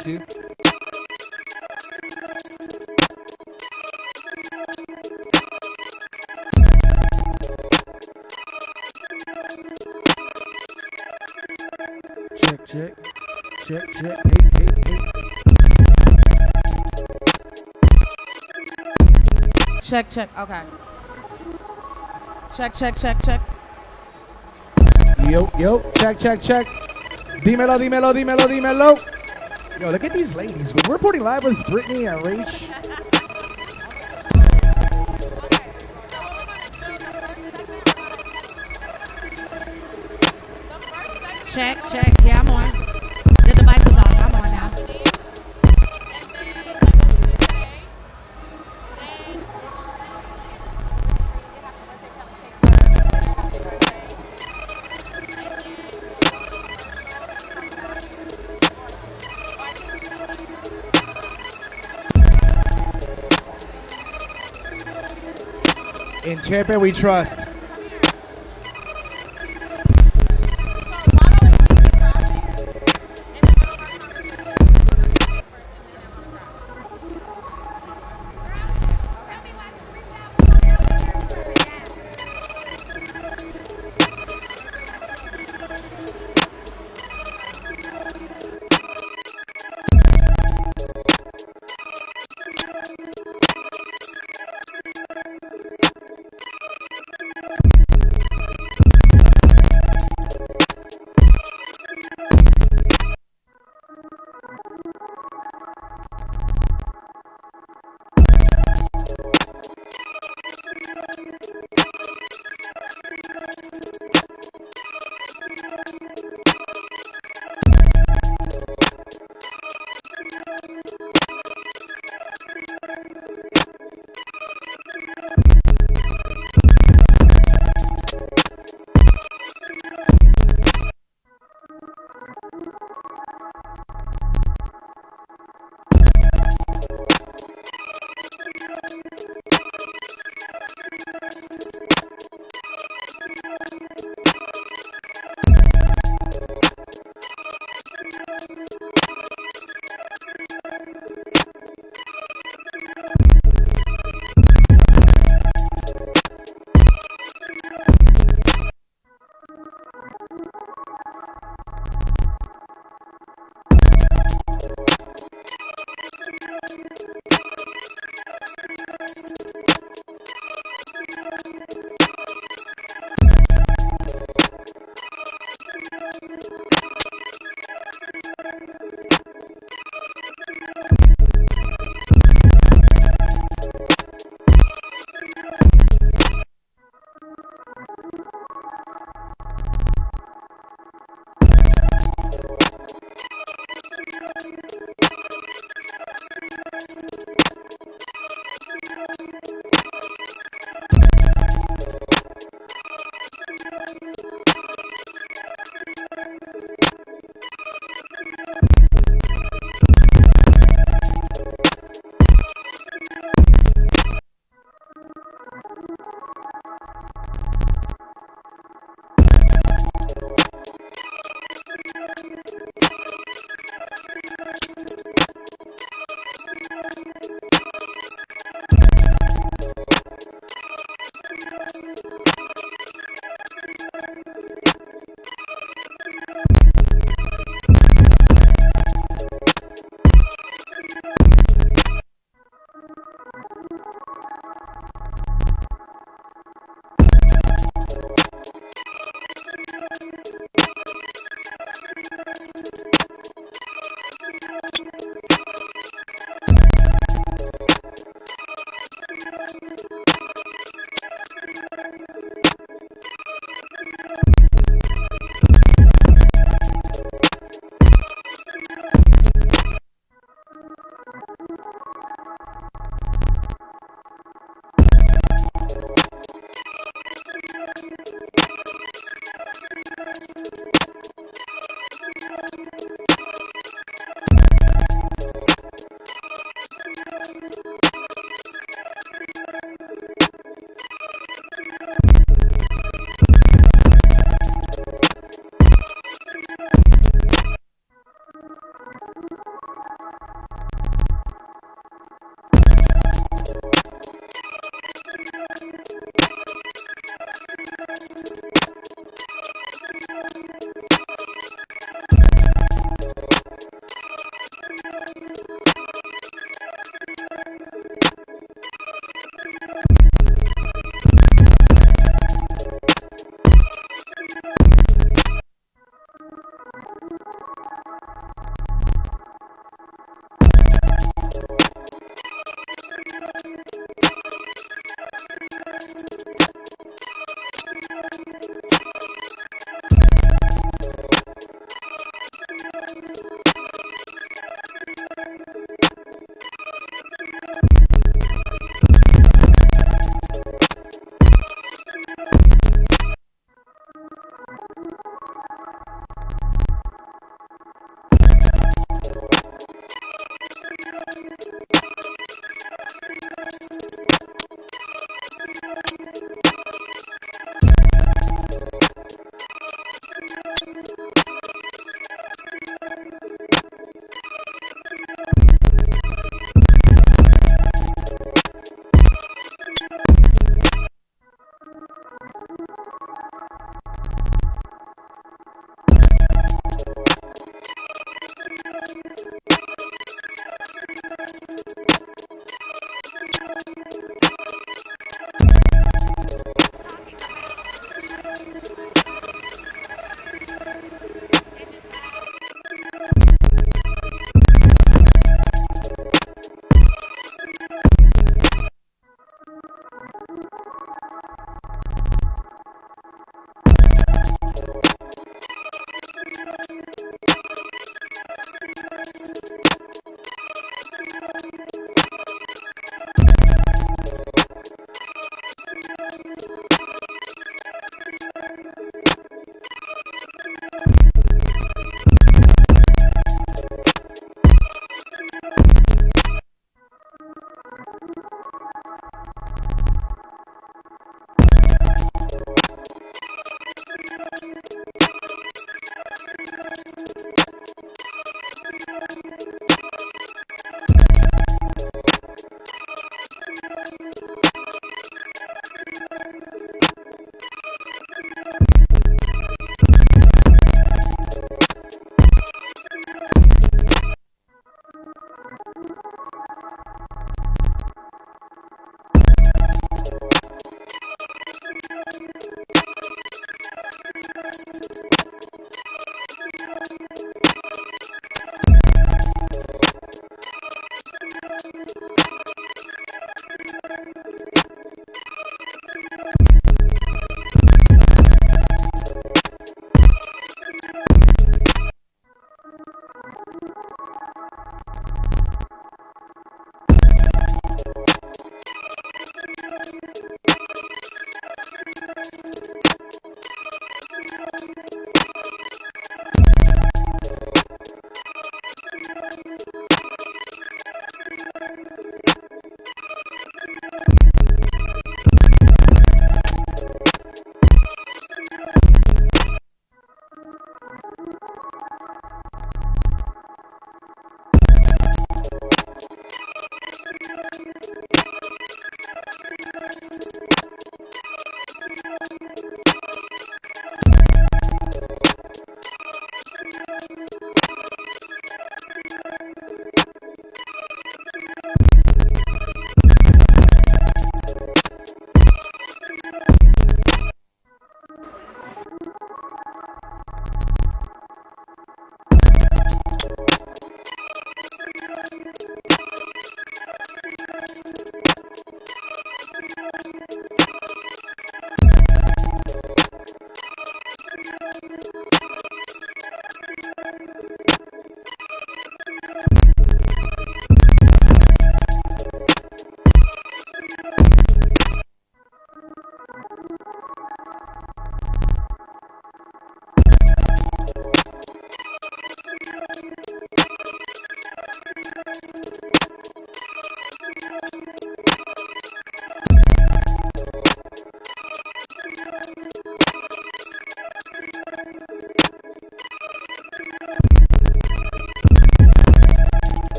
too. Check, check. Check, check. Hey, hey, hey. Check, check. Okay. Check, check, check, check. Yo, yo. Check, check, check. Dímelo, dímelo, dímelo, dímelo. Yo, look at these ladies. We're reporting live with Brittany and Rach. Check, check. Yeah, I'm on. The device is on. I'm on now. In Chepe we trust.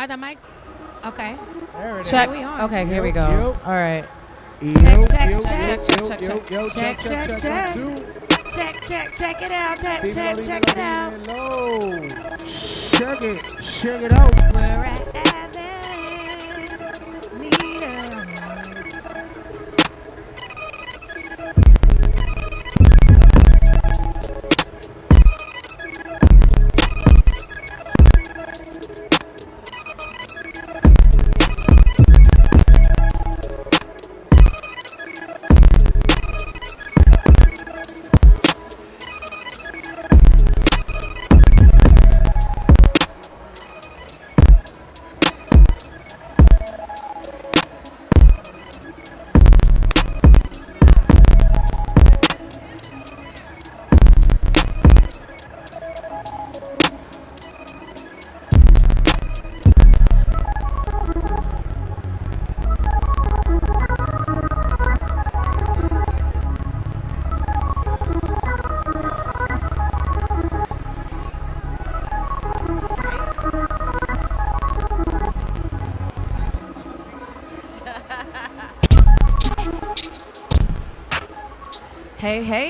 Are the mics? Okay. There it is. Check. we on. Okay, here we Yo, go. yo. All right. Check, check, Yo, check. yo, Check, yo, check, yo, check, check, check. 1, 2. Check it out. Check it out. Dímelo. Check it out. We're at Avenida.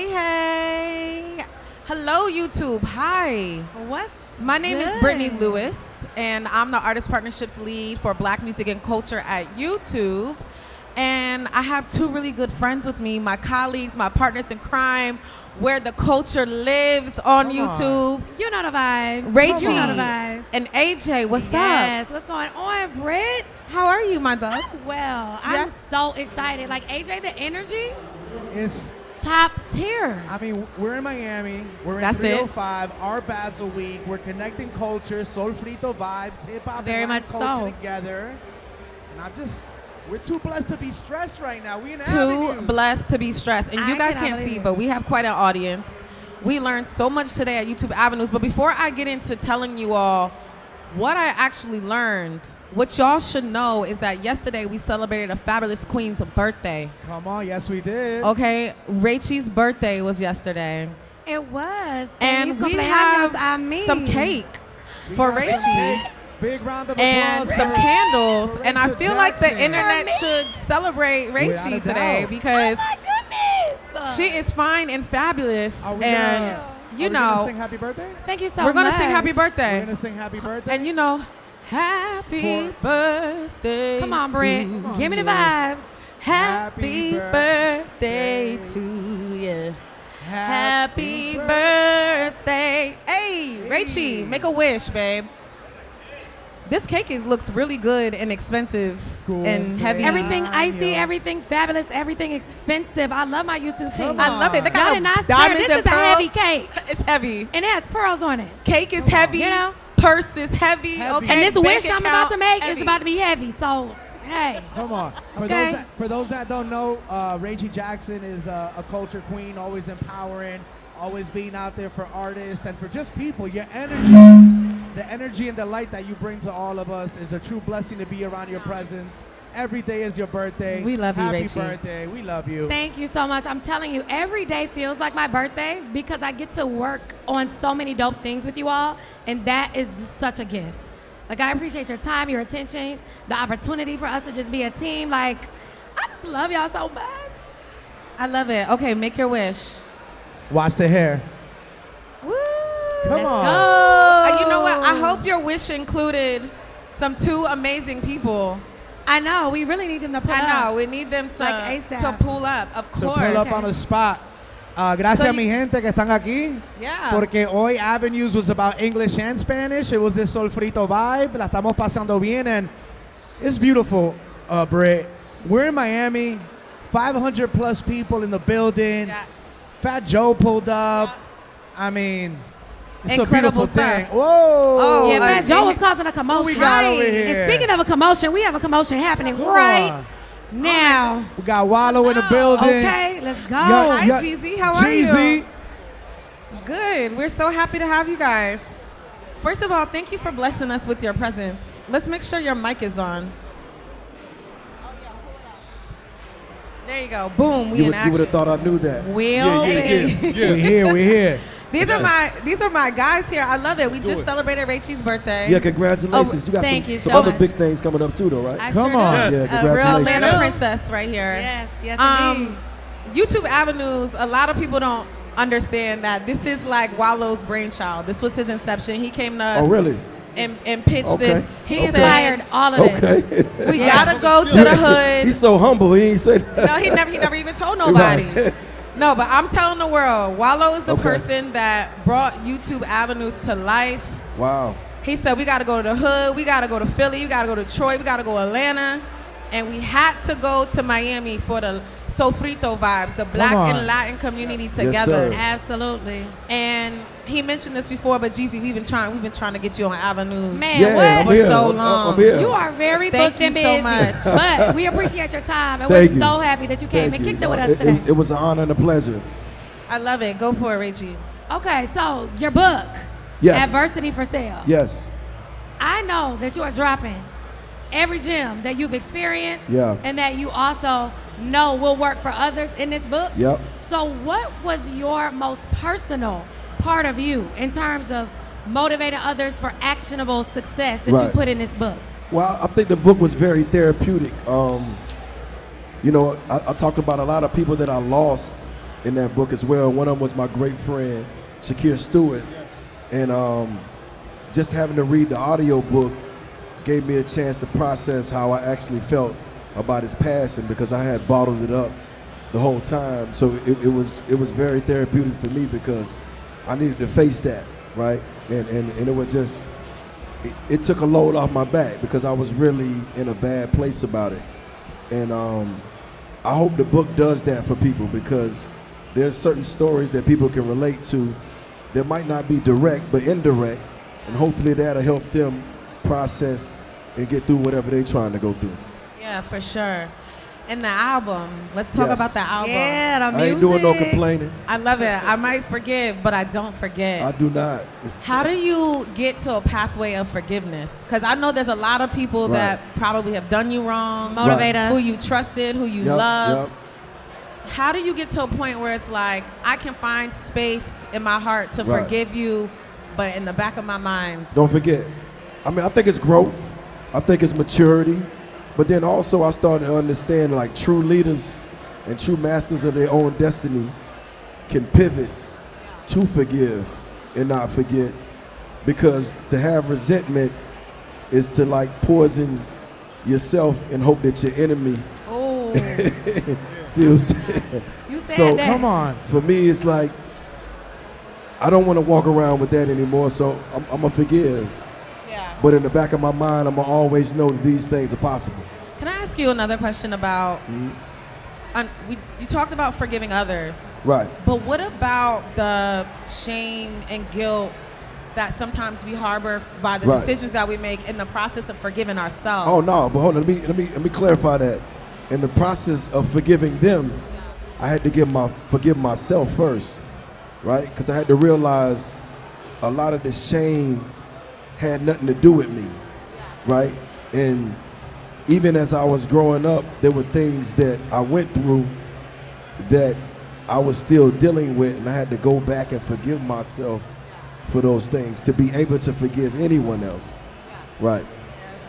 Hey. Hello, YouTube. Hi. What's My name is good? Brittany Lewis, and I'm the Artist Partnerships Lead for Black Music and Culture at YouTube. And I have two really good friends with me, my colleagues, my partners in crime, where the culture lives on Come on. YouTube. You know the vibes. Rachie You know the vibes. and AJ, what's Yes. up? What's going on, Britt? How are you, my dove? Well, I'm Yes. so excited. Like AJ, the energy, It's, top tier. I mean, we're in Miami. We're in That's it. 305, Art Basel Week. We're connecting culture, soul frito vibes, hip hop, Very and much Latin culture so. together. And we're too blessed to be stressed right now. We in Too Avenue. blessed to be stressed. And you I guys cannot can't see, believe it. but we have quite an audience. We learned so much today at YouTube Avenues. But before I get into telling you all what I actually learned, what y'all should know is that yesterday we celebrated a fabulous queen's birthday. Come on, yes we did. Okay, Rachie's birthday was yesterday. It was. And Feliz we cumpleaños have a mí. some cake We for got some Rachie. cake. Big round of And applause some for- candles. for And I Rachel feel like the Jackson. internet should celebrate Without Rachie a today doubt. because My goodness. she is fine and fabulous. Are we And gonna, you are we gonna know, sing happy birthday? Thank you so we're much. gonna sing happy We're birthday. gonna sing happy birthday. And you know, happy birthday. Come on, Britt. to on, Give me the Britt. vibes. Happy Happy birthday birthday to you. Happy birthday. Hey, Rachie, make a wish, babe. This cake looks really good and expensive Cool. and heavy. Everything icy, Años. everything fabulous, everything expensive. I love my YouTube team. Come I love it. They Y'all got did not spare. diamonds This and is a pearls. heavy cake. It's heavy. And it has pearls on it. Cake is heavy. You know? Purse is heavy. Heavy. Okay. And this bank wish I'm about account, to make heavy. is about to be heavy. So, hey. Come on. Okay. For those that don't know, Rachie Jackson is a culture queen, always empowering, always being out there for artists and for just people. Your energy, the energy and the light that you bring to all of us is a true blessing to be around your presence. Every day is your birthday. We love you, Happy Rachie. birthday. We love you. Thank you so much. I'm telling you, every day feels like my birthday because I get to work on so many dope things with you all, and that is just such a gift. Like, I appreciate your time, your attention, the opportunity for us to just be a team. Like, I just love y'all so much. I love it. Okay, make your wish. Watch the hair. Woo! Come Let's on. go. You know what? I hope your wish included two amazing people. I know. We really need them to pull I know. up. We need them to, Like ASAP. to pull up, of To course. pull up on the spot. Gracias So a mi gente que están aquí. Yeah. Porque hoy Avenues was about English and Spanish. It was this Sol Frito vibe. La estamos pasando bien. And it's beautiful, Britt. We're in Miami. 500 plus people in the building. Yeah. Fat Joe pulled up. I mean, it's Incredible a beautiful thing. stuff. Whoa. Oh, Yeah, like, Fat Joe was causing a commotion. What we got over Right. here? And speaking of a commotion, we have a commotion happening Come right on. now. We got Wallow in the building. Okay, let's go. Hi, Jeezy. How are Jeezy. you? Good. We're so happy to have you guys. First of all, thank you for blessing us with your presence. Let's make sure your mic is on. There you go. Boom. We in You would action. have thought I knew that. We'll Yeah. We here. These are my guys here. I love it. We just celebrated Rachel's birthday. Yeah, congratulations. You got thank you some so other much. big things coming up too, though, right? I Come sure on. do. Yeah, A real congratulations. Atlanta princess right here. Yes, indeed. YouTube Avenues, a lot of people don't understand that this is like Wallow's brainchild. This was his inception. He came to us Oh, really? and pitched Okay. this. He He inspired all of this. Okay. we Yeah. gotta go to the hood. He's so humble. He ain't said that. No, he never even told nobody. Right. No, but I'm telling the world, Wallow is the Okay. person that brought YouTube Avenues to life. Wow. He said we got to go to the hood, we got to go to Philly, we got to go to Detroit, we got to go to Atlanta, and we had to go to Miami for the Sofrito vibes, the Black on. and Latin community Yes, together. sir. Absolutely. And he mentioned this before, but Jeezy, we've been trying to get you on Avenues. Man, Yeah, what? I'm For here. so I'm long. here. You are very Thank booked and you so busy. much. But we appreciate your time, and Thank we're you. so happy that you came Thank and you. kicked it with us It today. was an honor and a pleasure. I love it. Go for it, Rachie. Okay, so your book, Yes. Adversity for Sale. Yes. I know that you are dropping every gem that you've experienced, Yeah. and that you also know will work for others in this book. Yep. So what was your most personal part of you in terms of motivating others for actionable success that you Right. put in this book? Well, I think the book was very therapeutic. You know, I talked about a lot of people that I lost in that book as well. One of them was my great friend, Shakir Stewart. And just having to read the audio book gave me a chance to process how I actually felt about his passing, because I had bottled it up the whole time. So it was very therapeutic for me, because I needed to face that, right? And it was just, it took a load off my back, because I was really in a bad place about it. And I hope the book does that for people, because there's certain stories that people can relate to that might not be direct but indirect, and hopefully that'll help them process and get through whatever they're trying to go through. Yeah, for sure. And the album. Let's talk Yes. about the album. Yeah, the I music. ain't doing no complaining. I love it. I might forgive, but I don't forget. I do not. How do you get to a pathway of forgiveness? Because I know there's a lot of people Right. that probably have done you wrong, Motivate us. who you trusted, who you Yep, love. yep. How do you get to a point where it's like, I can find space in my heart to Right. forgive you, but in the back of my mind, Don't forget. I mean, I think it's growth. I think it's maturity. But then also I started to understand, like, true leaders and true masters of their own destiny can pivot to forgive and not forget. Because to have resentment is to, like, poison yourself and hope that your enemy oh, feels. You said So, that. Come on. For me, it's like, I don't want to walk around with that anymore, so I'm going to forgive. yeah. But in the back of my mind, I'm going to always know that these things are possible. Can I ask you another question about, you talked about forgiving others, Right. but what about the shame and guilt that sometimes we harbor by the Right. decisions that we make in the process of forgiving ourselves? Oh no, but hold on. Let me clarify that. In the process of forgiving them, I had to forgive myself first, right? Because I had to realize a lot of the shame had nothing to do with me, right? And even as I was growing up, there were things that I went through that I was still dealing with, and I had to go back and forgive myself for those things to be able to forgive anyone else, right?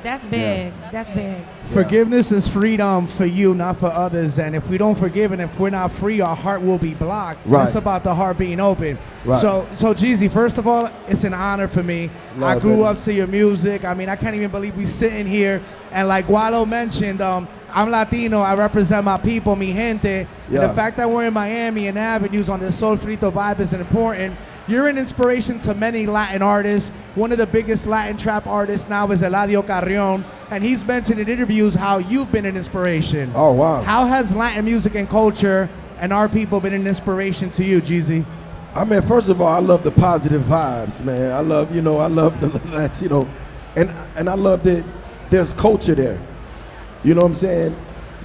That's big. That's big. Forgiveness is freedom for you, not for others. And if we don't forgive and if we're not free, our heart will be blocked. Right. It's about the heart being open. Right. So Jeezy, first of all, it's an honor for me. I Love grew it. up to your music. I mean, I can't even believe we sitting here. And like Wallow mentioned, I'm Latino. I represent my people, mi gente. And Yeah. the fact that we're in Miami and Avenues on the Soul Frito vibe is important. You're an inspiration to many Latin artists. One of the biggest Latin trap artists now is Eladio Carrion, and he's mentioned in interviews how you've been an inspiration. Oh, wow. How has Latin music and culture and our people been an inspiration to you, Jeezy? I mean, first of all, I love the positive vibes, man. I love the Latino, and I love that there's culture there. You know what I'm saying?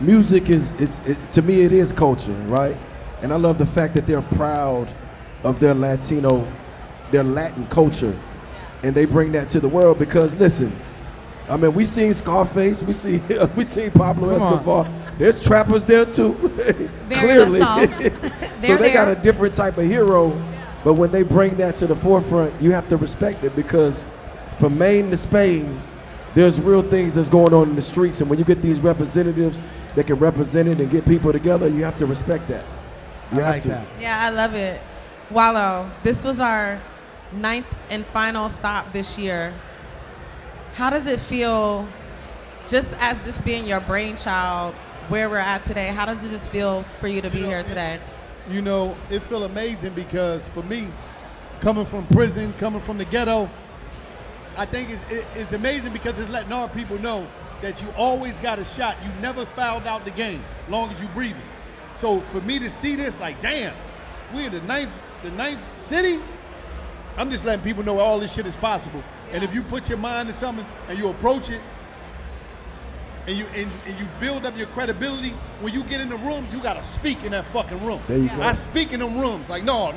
Music to me, it is culture, right? And I love the fact that they're proud of their Latin culture, and they bring that to the world. Because listen, I mean, we seen Scarface, we seen Pablo Come on. Escobar. There's trappers there too, Very clearly. much so. So They're they got there. a different type of hero But when they bring that to the forefront, you have to respect it, because from Maine to Spain, there's real things that's going on in the streets. And when you get these representatives that can represent it and get people together, you have to respect that. You I have like to. that. Yeah, I love it. Wallow, this was our 9th and final stop this year. How does it feel, just as this being your brainchild, where we're at today? How does it just feel for you to be here today? You know, it feel amazing because for me, coming from prison, coming from the ghetto, I think it's amazing because it's letting our people know that you always got a shot. You never fouled out the game, long as you breathing. So for me to see this, like, damn, we're in the ninth city. I'm just letting people know all this shit is possible. Yeah. And if you put your mind to something and you approach it, and you build up your credibility, when you get in the room, you gotta speak in that fucking room. There you go. I speak in them rooms, like, no.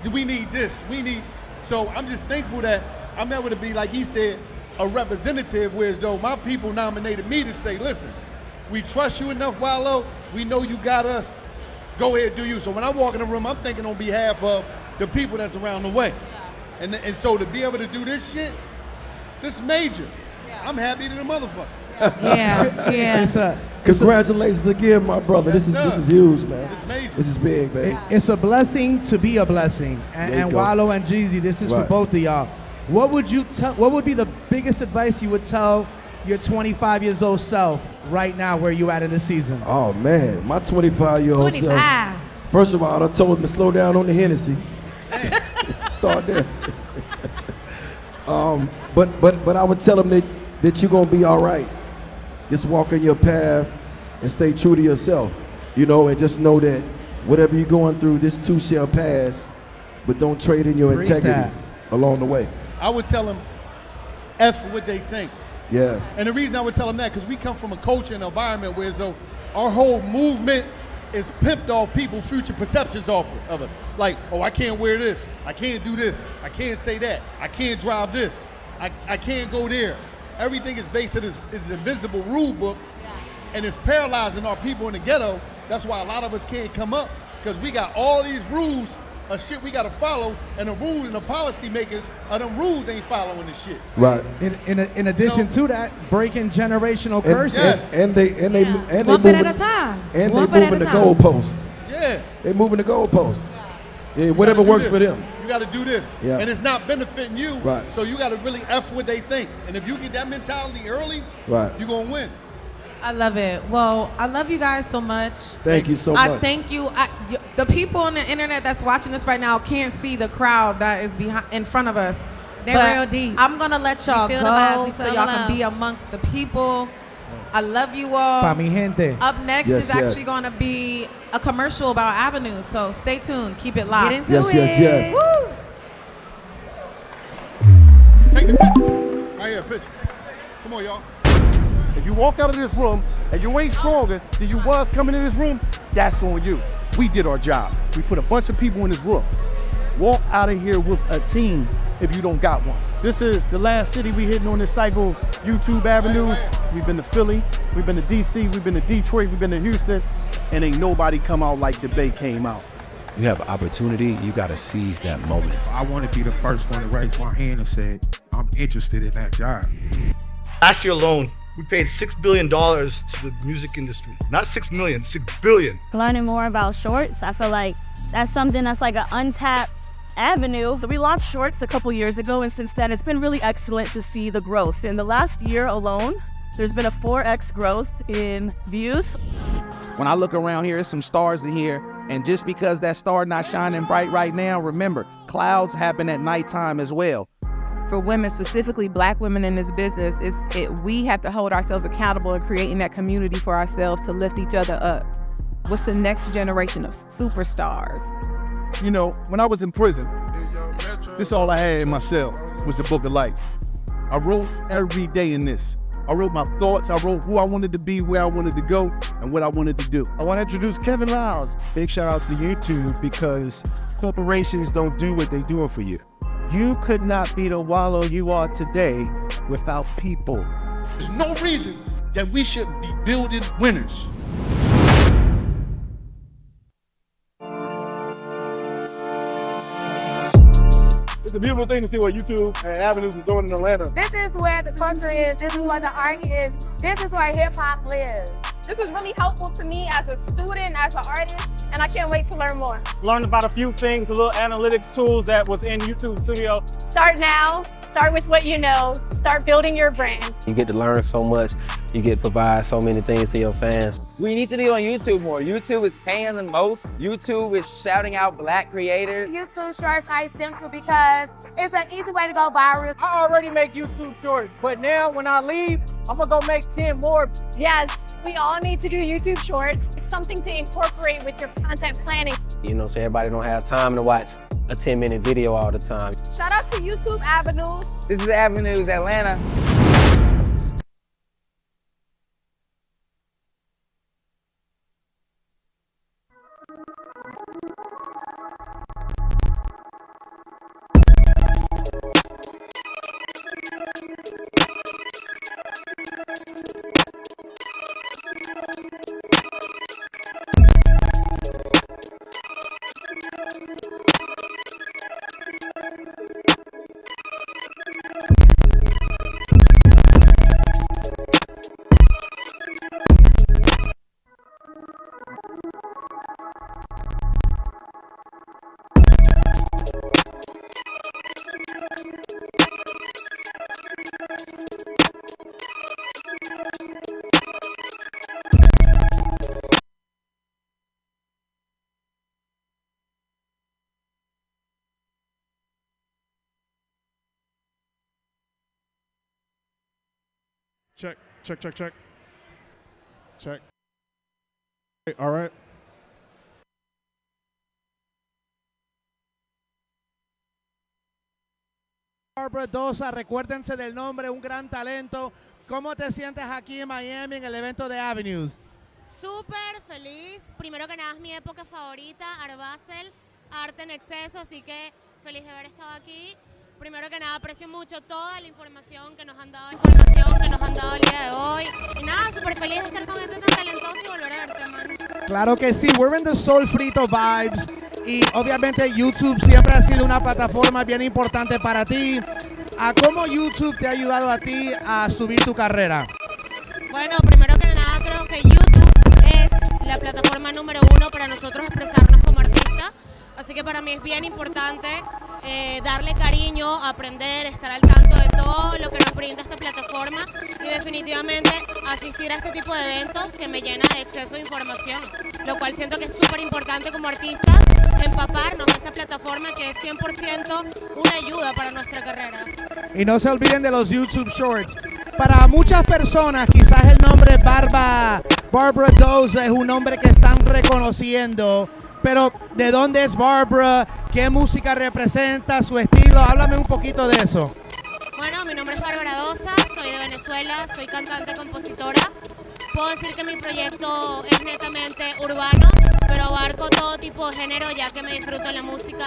We need this, So I'm just thankful that I'm able to be, like he said, a representative, whereas though my people nominated me to say, listen, we trust you enough, Wallow, we know you got us, go ahead, do you. So when I walk in the room, I'm thinking on behalf of the people that's around the way. Yeah. And so to be able to do this shit, this major, I'm happy than a motherfucker. Yeah. Congratulations again, my brother. This is huge, man. It's major. This is big, man. It's a blessing to be a blessing. And Wallow and Jeezy, this is for both of y'all. What would be the biggest advice you would tell your 25 years old self right now, where you at in the season? Oh man, my 25-year-old self. First of all, I told him to slow down on the Hennessy. Start there. But I would tell him that you're gonna be all right. Just walk in your path and stay true to yourself, and just know that whatever you're going through, this too shall pass, but don't trade in your integrity along the way. I would tell them, F what they think. Yeah. And the reason I would tell them that, because we come from a culture and environment where as though our whole movement is pimped off people's future perceptions off of us. Like, oh, I can't wear this, I can't do this, I can't say that, I can't drive this, I can't go there. Everything is based on this invisible rule book, and it's paralyzing our people in the ghetto. That's why a lot of us can't come up, because we got all these rules of shit we gotta follow, and the rules and the policy makers of them rules ain't following the shit. Right. In addition to that, breaking generational curses. Yes. And they one foot at a time. And they moving the goalpost. Yeah. They moving the goalpost. Yeah, whatever works for them. You got to do this. Yeah. And it's not benefiting you. Right. So you got to really F what they think. And if you get that mentality early, right, you're going to win. I love it. Well, I love you guys so much. Thank you so much. I thank you. The people on the internet that's watching this right now can't see the crowd that is in front of us. They're real deep. I'm going to let y'all feel the vibes, go we so feel y'all the can love. be amongst the people. I love you all. Pa mi gente. Up next Yes, is actually going to be a commercial about Avenue, so stay tuned. Keep it live. Get into Yes, it. yes. Woo! Take the picture. Right here, picture. Come on, y'all. If you walk out of this room and you ain't stronger than you was coming in this room, that's on you. We did our job. We put a bunch of people in this room. Walk out of here with a team if you don't got one. This is the last city we hitting on this cycle, YouTube avenues. We've been to Philly, we've been to DC, we've been to Detroit, we've been to Houston, and ain't nobody come out like the Bay came out. You have an opportunity, you gotta seize that moment. I want to be the first one to raise my hand and say, I'm interested in that job. Last year alone, we paid $6 billion to the music industry. Not 6 million, 6 billion. Learning more about shorts, I feel like that's something that's like an untapped avenue. We launched shorts a couple years ago, and since then it's been really excellent to see the growth. In the last year alone, there's been a 4x growth in views. When I look around here, there's some stars in here, and just because that star not shining bright right now, remember, clouds happen at nighttime as well. For women, specifically Black women in this business, we have to hold ourselves accountable in creating that community for ourselves to lift each other up. What's the next generation of superstars? You know, when I was in prison, this all I had in my cell was the book of life. I wrote every day in this. I wrote my thoughts, I wrote who I wanted to be, where I wanted to go, and what I wanted to do. I want to introduce Kevin Lyles. Big shout out to YouTube, because corporations don't do what they're doing for you. You could not be the Wallow you are today without people. There's no reason that we shouldn't be building winners. It's a beautiful thing to see what YouTube and Avenues is doing in Atlanta. This is where the culture is. This is where the art is. This is where hip hop lives. This was really helpful to me as a student, as an artist, and I can't wait to learn more. Learned about a few things, a little analytics tools that was in YouTube Studio. Start now, start with what you know, start building your brand. You get to learn so much, you get to provide so many things to your fans. We need to be on YouTube more. YouTube is paying the most. YouTube is shouting out black creators. YouTube Shorts are essential because it's an easy way to go viral. I already make YouTube Shorts, but now when I leave, I'm gonna go make 10 more. Yes, we all need to do YouTube Shorts. It's something to incorporate with your content planning. You know, so everybody don't have time to watch a 10-minute video all the time. Shout out to YouTube Avenues. This is Avenues Atlanta. Check, check, check, check. Check. All right. Barbara Dosa, recuérdense del nombre, un gran talento. ¿Cómo te sientes aquí en Miami en el evento de Avenues? Súper feliz. Primero que nada es mi época favorita, Art Basel, arte en exceso, así que feliz de haber estado aquí. Primero que nada aprecio mucho toda la información que nos han dado, el día de hoy. Y nada, súper feliz de estar con gente tan talentosa y volver a verte, man. Claro que sí, we're in the Soul Frito vibes. Y obviamente YouTube siempre ha sido una plataforma bien importante para ti. ¿Cómo YouTube te ha ayudado a ti a subir tu carrera? Bueno, primero que nada creo que YouTube es la plataforma número 1 para nosotros expresarnos como artistas. Así que para mí es bien importante darle cariño, aprender, estar al tanto de todo lo que nos brinda esta plataforma y definitivamente asistir a este tipo de eventos que me llena de exceso de información, lo cual siento que es súper importante como artistas empaparnos de esta plataforma que es 100% una ayuda para nuestra carrera. Y no se olviden de los YouTube Shorts. Para muchas personas quizás el nombre Barbara Dosa es un nombre que están reconociendo. Pero, ¿de dónde es Barbara? ¿Qué música representa? ¿Su estilo? Háblame un poquito de eso. Bueno, mi nombre es Barbara Dosa, soy de Venezuela, soy cantante, compositora. Puedo decir que mi proyecto es netamente urbano, pero abarco todo tipo de género, ya que me disfruto la música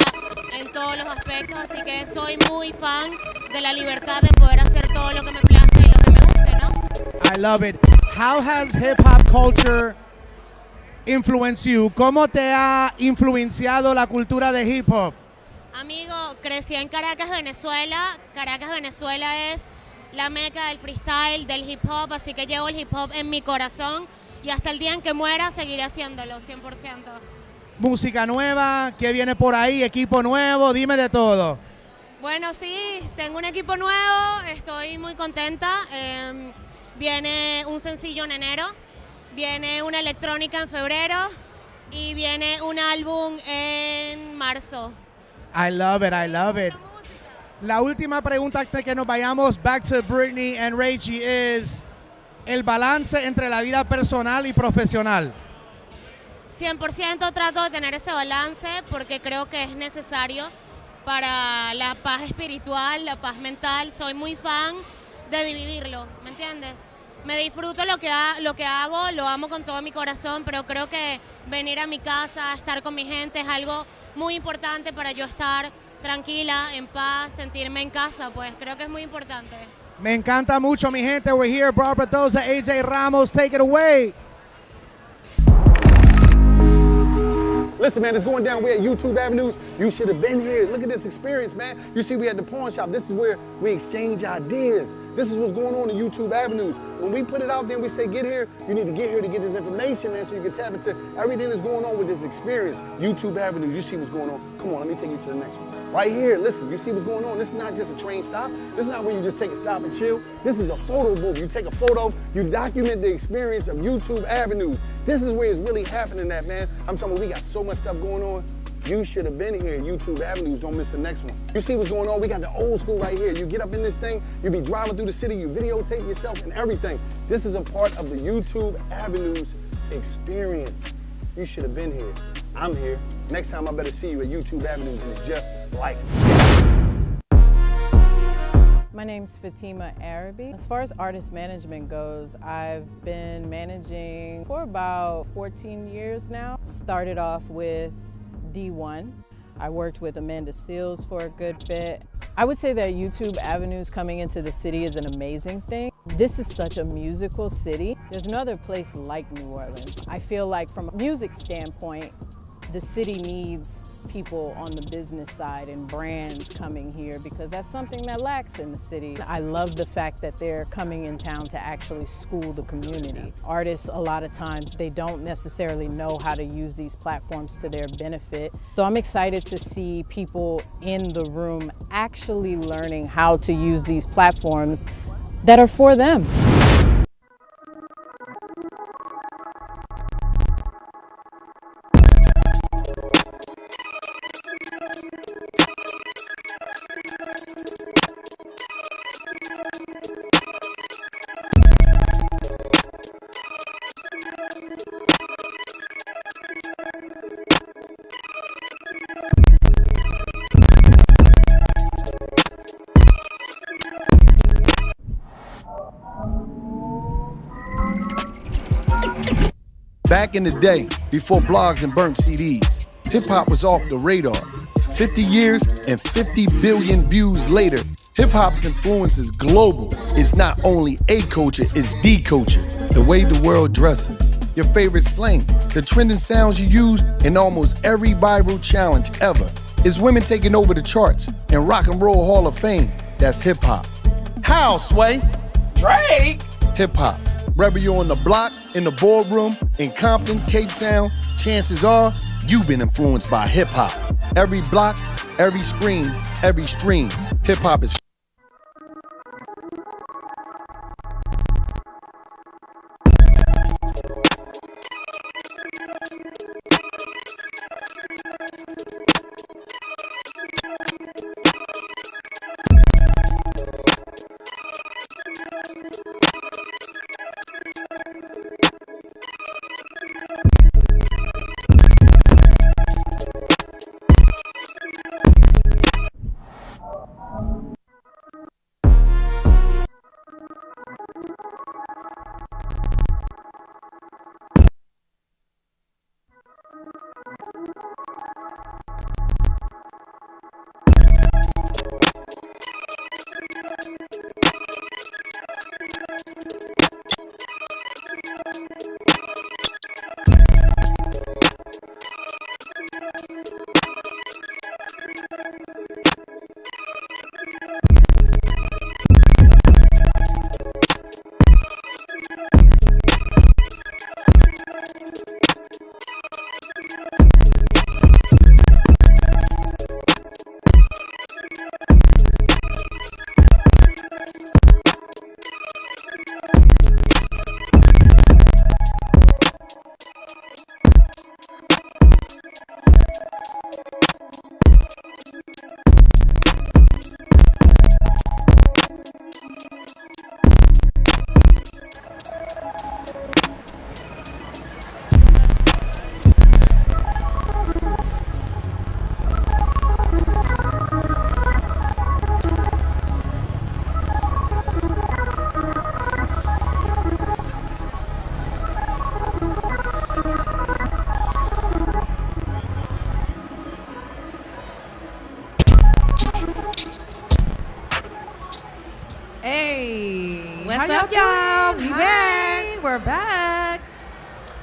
en todos los aspectos. Así que soy muy fan de la libertad de poder hacer todo lo que me plazca y lo que me guste, ¿no? I love it. How has hip hop culture influenced you? ¿Cómo te ha influenciado la cultura de hip hop? Amigo, crecí en Caracas, Venezuela. Caracas, Venezuela es la meca del freestyle, del hip hop, así que llevo el hip hop en mi corazón y hasta el día en que muera seguiré haciéndolo, 100%. Música nueva, ¿qué viene por ahí? Equipo nuevo, dime de todo. Bueno, sí, tengo un equipo nuevo, estoy muy contenta. Viene un sencillo en enero. Viene una electrónica en febrero y viene un álbum en marzo. I love it, I love it. La última pregunta antes de que nos vayamos back to Britney and Rachie es el balance entre la vida personal y profesional. 100% trato de tener ese balance porque creo que es necesario para la paz espiritual, la paz mental. Soy muy fan de dividirlo, ¿me entiendes? Me disfruto lo que hago, lo amo con todo mi corazón, pero creo que venir a mi casa, estar con mi gente es algo muy importante para yo estar tranquila, en paz, sentirme en casa, pues creo que es muy importante. Me encanta mucho, mi gente. We're here, Barbara Dosa, AJ Ramos, take it away. Listen, man, it's going down. We're at YouTube Avenues. You should have been here. Look at this experience, man. You see, we at the pawn shop. This is where we exchange ideas. This is what's going on in YouTube Avenues. When we put it out there, we say, get here. You need to get here to get this information, man, so you can tap into everything that's going on with this experience. YouTube Avenues, you see what's going on. Come on, let me take you to the next one. Right here, listen, you see what's going on. This is not just a train stop. This is not where you just take a stop and chill. This is a photo booth. You take a photo, you document the experience of YouTube Avenues. This is where it's really happening at, man. I'm telling you, we got so much stuff going on. You should have been here at YouTube Avenues. Don't miss the next one. You see what's going on? We got the old school right here. You get up in this thing, you be driving through the city, you videotape yourself and everything. This is a part of the YouTube Avenues experience. You should have been here. I'm here. Next time I better see you at YouTube Avenues, and it's just like My name's Fatima Arabi. As far as artist management goes, I've been managing for about 14 years now. Started off with D1. I worked with Amanda Seals for a good bit. I would say that YouTube Avenues coming into the city is an amazing thing. This is such a musical city. There's no other place like New Orleans. I feel like from a music standpoint, the city needs people on the business side and brands coming here because that's something that lacks in the city. I love the fact that they're coming in town to actually school the community. Artists, a lot of times, they don't necessarily know how to use these platforms to their benefit. So I'm excited to see people in the room actually learning how to use these platforms that are for them. Back in the day, before blogs and burnt CDs, hip-hop was off the radar. 50 years and 50 billion views later, hip-hop's influence is global. It's not only a culture, it's the culture. The way the world dresses, your favorite slang, the trending sounds you use in almost every viral challenge ever. It's women taking over the charts and Rock and Roll Hall of Fame. That's hip-hop. How, Sway? Drake! Hip-hop. Whether you're on the block, in the boardroom, in Compton, Cape Town, chances are you've been influenced by hip-hop. Every block, every screen, every stream, hip-hop is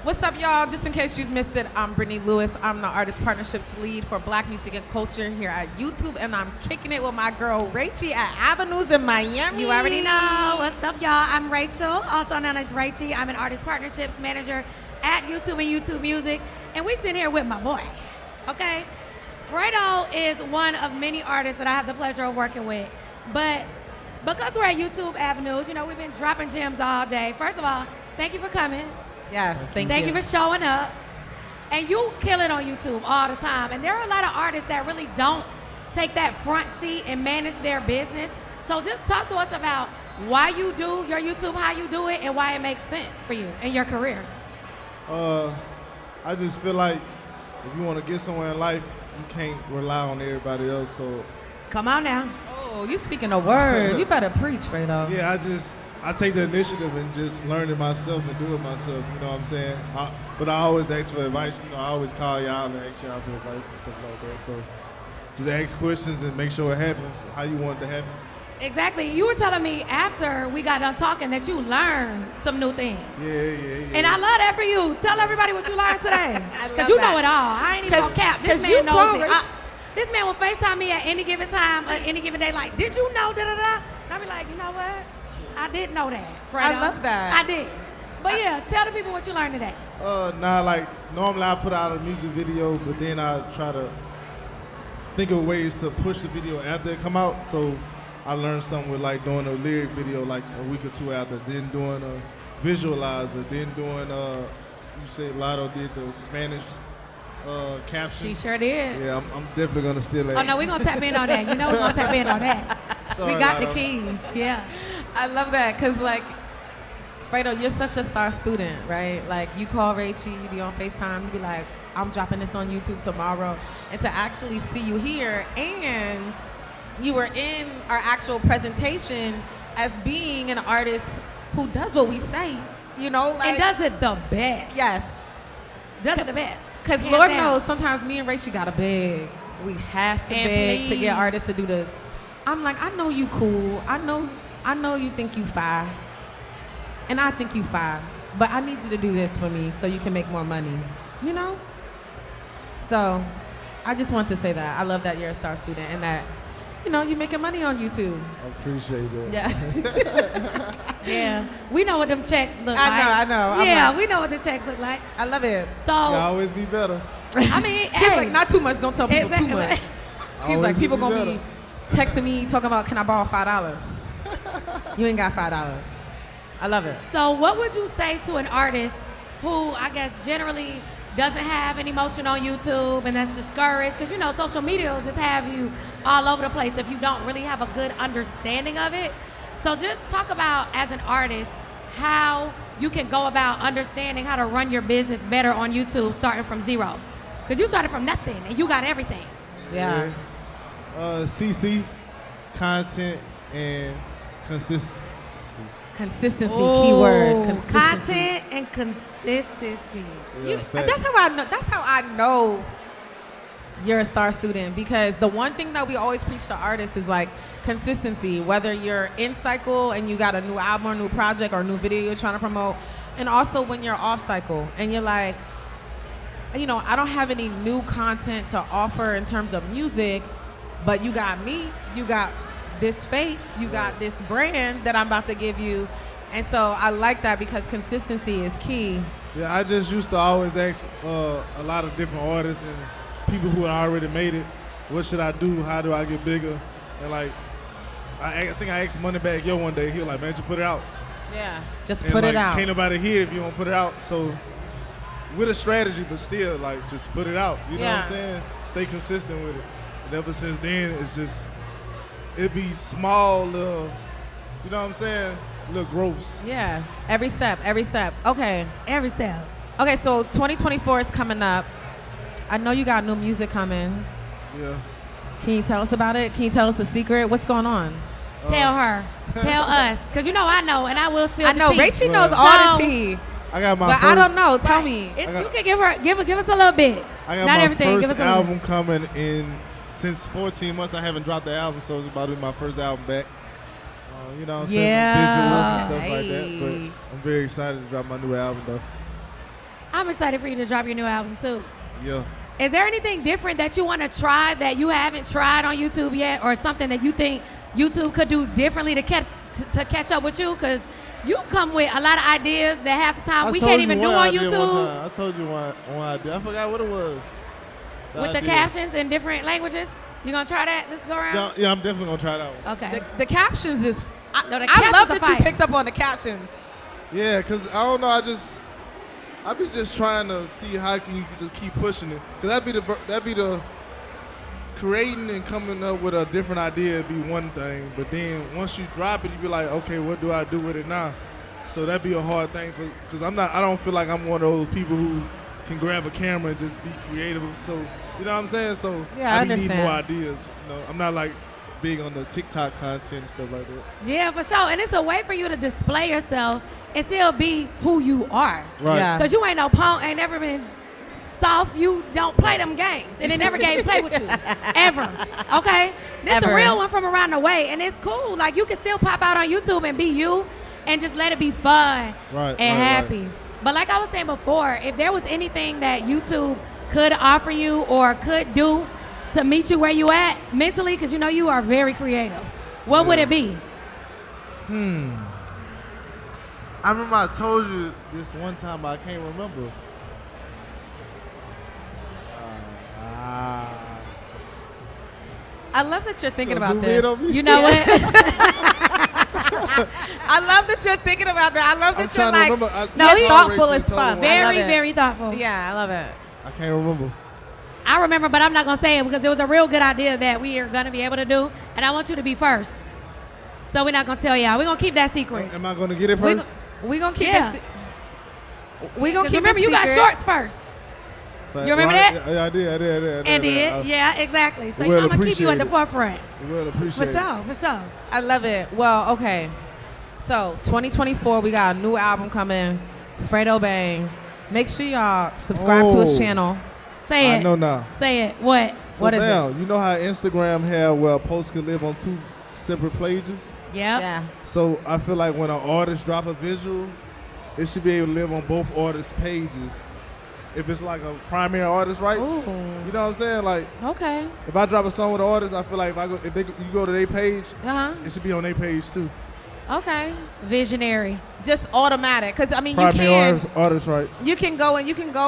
What's up, y'all? Just in case you've missed it, I'm Brittany Lewis. I'm the Artist Partnerships Lead for Black Music and Culture here at YouTube, and I'm kicking it with my girl Rachie at Avenues in Miami. You already know. What's up, y'all? I'm Rachel, also known as Rachie. I'm an Artist Partnerships Manager at YouTube and YouTube Music, and we sitting here with my boy, okay? Fredo is one of many artists that I have the pleasure of working with, but because we're at YouTube Avenues, you know, we've been dropping gems all day. First of all, thank you for coming. Yes, thank you you. for showing up. And you kill it on YouTube all the time. And there are a lot of artists that really don't take that front seat and manage their business. So just talk to us about why you do your YouTube, how you do it, and why it makes sense for you in your career. I just feel like if you want to get somewhere in life, you can't rely on everybody else. So Come on now. Oh, you speaking a word. You better preach, Fredo. yeah, I take the initiative and just learn it myself and do it myself. You know what I'm saying? But I always ask for advice. You know, I always call y'all and ask y'all for advice and stuff like that. So just ask questions and make sure it happens how you want it to happen. Exactly. You were telling me after we got done talking that you learned some new things. Yeah. And I love that for you. Tell everybody what you learned today. Because you know it all. I ain't even gonna cap. This man knows it. This man will FaceTime me at any given time, any given day, like, did you know da-da-da? And I'll be like, you know what? I did know that, Fredo. I love that. I did. But yeah, tell the people what you learned today. Like normally I put out a music video, but then I try to think of ways to push the video after it come out. So I learned something with like doing a lyric video like a week or two after, then doing a visualizer, then doing you said Lotto did the Spanish caption. She sure did. Yeah, I'm definitely gonna steal that. Oh no, we're gonna tap in on that. You know we're gonna tap in on that. Sorry, we got Lotto. the keys. Yeah. I love that because, like, Fredo, you're such a star student, right? Like, you call Rachie, you be on FaceTime, you be like, I'm dropping this on YouTube tomorrow. And to actually see you here, and you were in our actual presentation as being an artist who does what we say, you know? Like, And does it the best. Yes. Does it the best. Because Hands Lord down. knows, sometimes me and Rachie gotta beg. We have to beg to get artists to do the. I'm like, I know you cool. I know you think you fine. And I think you fine. But I need you to do this for me so you can make more money. You know? So I just want to say that. I love that you're a star student and that, you know, you're making money on YouTube. I appreciate that. Yeah. Yeah. We know what them checks look like. I know. Yeah, I'm like, we know what the checks look like. I love it. So You always be better. I mean, He's hey. like, not too much. Don't tell people too Exactly. much. He's Always like, people be gonna be texting me talking about, can I borrow $5? You ain't got $5. I love it. So what would you say to an artist who I guess generally doesn't have any motion on YouTube and that's discouraged? Because you know social media will just have you all over the place if you don't really have a good understanding of it. So just talk about, as an artist, how you can go about understanding how to run your business better on YouTube starting from zero. Because you started from nothing and you got everything. Yeah. CC, content, and consistency. Consistency, Ooh, keyword. Consistency. Content and consistency. Yeah, That's how I know. That's how I know you're a star student, because the one thing that we always preach to artists is like consistency. Whether you're in cycle and you got a new album or new project or new video you're trying to promote, and also when you're off cycle and you're like, you know, I don't have any new content to offer in terms of music, but you got me, you got this face, you got this brand that I'm about to give you. And so I like that because consistency is key. Yeah, I just used to always ask a lot of different artists and people who had already made it, what should I do? How do I get bigger? And like, I think I asked Moneybagg Yo one day. He was like, man, just put it out. Yeah, just And put like, it out. Can't nobody hear if you don't put it out. So with a strategy, but still, like, just put it out. You know what Yeah. I'm saying? Stay consistent with it. And ever since then, it's just, it be small little, you know what I'm saying? Little growths. Yeah, every step, every step. Okay. Every step. Okay, so 2024 is coming up. I know you got new music coming. Yeah. Can you tell us about it? Can you tell us the secret? What's going on? Tell her. Tell us. Because you know I know, and I will spill I know the tea. Rachie knows all the tea. I got my But first, I don't know. Tell me. You can give us a little bit. I got Not my everything. Give first us a little bit. album coming in since 14 months. I haven't dropped the album, so it's about to be my first album back. You know what I'm saying? Yeah. Visuals and stuff like that. But I'm very excited to drop my new album, though. I'm excited for you to drop your new album too. Yeah. Is there anything different that you want to try that you haven't tried on YouTube yet, or something that you think YouTube could do differently to catch up with you? Because you come with a lot of ideas that half the time we can't even do on YouTube. I told you one idea. I forgot what it was. With the captions in different languages. You gonna try that this go around? Yeah, I'm definitely gonna try that one. Okay. The captions is. No, the I love captions that are you fire. picked up on the captions. Yeah, cause I don't know. I be just trying to see how can you just keep pushing it. Cause that'd be the creating and coming up with a different idea would be one thing, but then once you drop it, you be like, okay, what do I do with it now? So that'd be a hard thing because I don't feel like I'm one of those people who can grab a camera and just be creative. So you know what I'm saying? So Yeah, I need understand. more ideas. You know, I'm not like big on the TikTok content and stuff like that. Yeah, for sure. And it's a way for you to display yourself and still be who you are. Right. Yeah. Because you ain't no punk, ain't never been soft. You don't play them games. And they never game play with you. Ever. Okay? This is the Ever. real one from around the way. And it's cool. Like, you can still pop out on YouTube and be you and just let it be fun Right, and right, happy. right. But like I was saying before, if there was anything that YouTube could offer you or could do to meet you where you at mentally, because you know you are very creative, what would it be? I remember I told you this one time, but I can't remember. I love that you're thinking Gonna about zoom this. in on me? You know what? I love that you're thinking about that. I love I'm that you're trying to like, remember. no, Rachel thoughtful told as me. fuck. I love Very, it. very thoughtful. Yeah, I love it. I can't remember. I remember, but I'm not gonna say it because it was a real good idea that we are gonna be able to do, and I want you to be first. So we're not gonna tell y'all. We're gonna keep that secret. Am I gonna get it first? We gonna keep Yeah. this. We gonna 'Cause keep remember, it you got secret. shorts first. You remember that? Yeah, I did. And did, yeah, exactly. So Well I'm gonna keep you at the appreciated. forefront. Well For appreciate it. sure, for sure. I love it. Well, okay. So 2024, we got a new album coming, Fredo Bang. Make sure y'all subscribe to his Oh. channel. Say it. I know now. Say it. What? So What is now, you know how Instagram had where a post could live on 2 separate pages? Yep. Yeah. So I feel like when an artist drop a visual, it should be able to live on both artists' pages. If it's like a primary artist rights, Ooh. you know what I'm saying? Like Okay. if I drop a song with an artist, I feel like if you go to their page, Uh-huh. it should be on their page too. Okay. Visionary. Just automatic, because I mean, Primary you can artist rights. you can go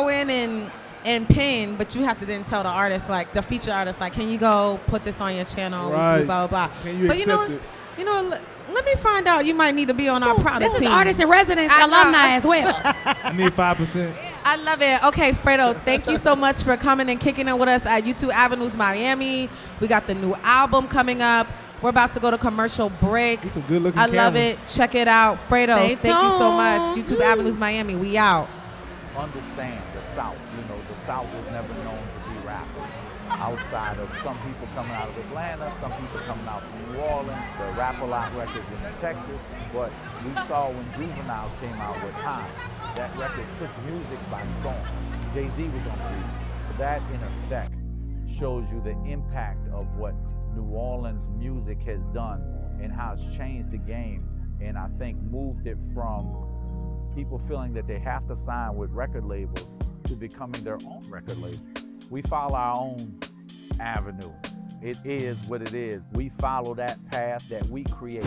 in and pin, but you have to then tell the artist, like the feature artist, like, can you go put this on your channel? Right. Blah blah blah. Can you but accept it? You know, let me find out. You might need to be on our product This is team. artist in residence I know. alumni as well. I need 5%. I love it. Okay, Fredo, thank you so much for coming and kicking it with us at YouTube Avenues Miami. We got the new album coming up. We're about to go to commercial break. Some good looking I love cameras. it. Check it out. Fredo, Stay thank you so much. tuned. YouTube Avenues Miami. We out. Understand the South. You know, the South was never known to be rappers. Outside of some people coming out of Atlanta, some people coming out from New Orleans, the Rap-A-Lot records in Texas. But we saw when Juvenile came out with High, that record took music by storm. Jay-Z was on the beat. But that, in effect, shows you the impact of what New Orleans music has done and how it's changed the game. And I think moved it from people feeling that they have to sign with record labels to becoming their own record label. We follow our own avenue. It is what it is. We follow that path that we create.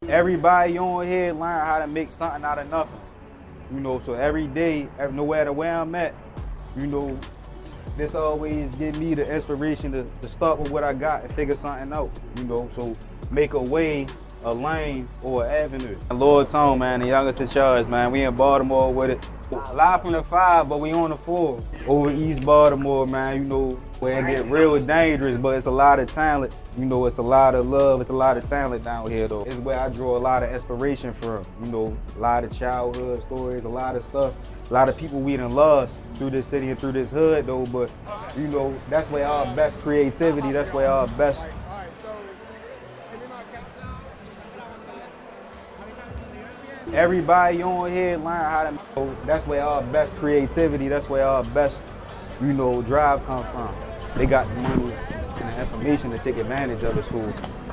Everybody on here learn how to make something out of nothing. You know, so every day, no matter where I'm at, you know, this always give me the inspiration to start with what I got and figure something out, you know, so make a way, a lane, or an avenue. Lord Tone, man, the youngest in charge, man. We in Baltimore with it. Live from the 5, but we on the 4. Over East Baltimore, man, you know, where it get real dangerous, but it's a lot of talent. You know, it's a lot of love, it's a lot of talent down here, though. It's where I draw a lot of inspiration from, you know, a lot of childhood stories, a lot of stuff. A lot of people we done lost through this city and through this hood, though, but, you know, that's where our best creativity, that's where our best. Everybody on here learn how to, that's where our best creativity, that's where our best you know, drive come from. They got the money and the information to take advantage of it. So,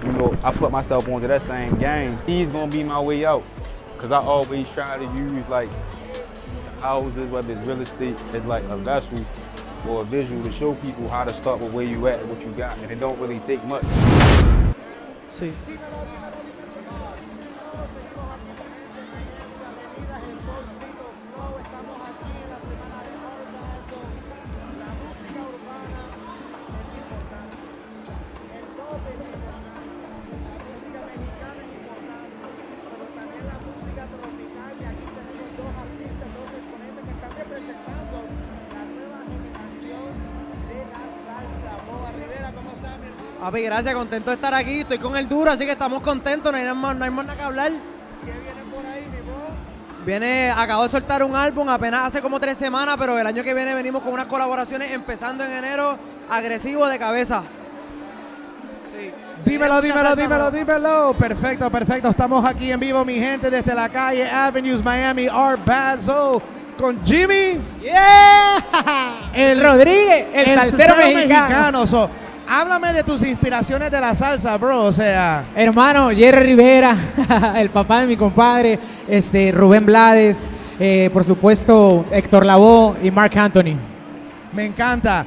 you know, I put myself onto that same game. He's gonna be my way out. Cause I always try to use like houses, whether it's real estate, as like a vessel or a visual to show people how to start with where you at and what you got. And it don't really take much. Sí. Papi, gracias, contento de estar aquí. Estoy con el duro, así que estamos contentos, no hay más nada que hablar. ¿Qué viene por ahí, mi bro? Acabo de soltar un álbum apenas hace como 3 semanas, pero el año que viene venimos con unas colaboraciones empezando en enero, agresivo de cabeza. Sí. Dímelo. Perfecto. Estamos aquí en vivo, mi gente, desde la calle Avenues, Miami, Art Basel, con Jimmy. ¡Yeah! El Rodríguez, el salsero mexicano. Háblame de tus inspiraciones de la salsa, bro, o sea. Hermano, Jerry Rivera, el papá de mi compadre, Rubén Blades, por supuesto, Héctor Lavoe y Marc Anthony. Me encanta.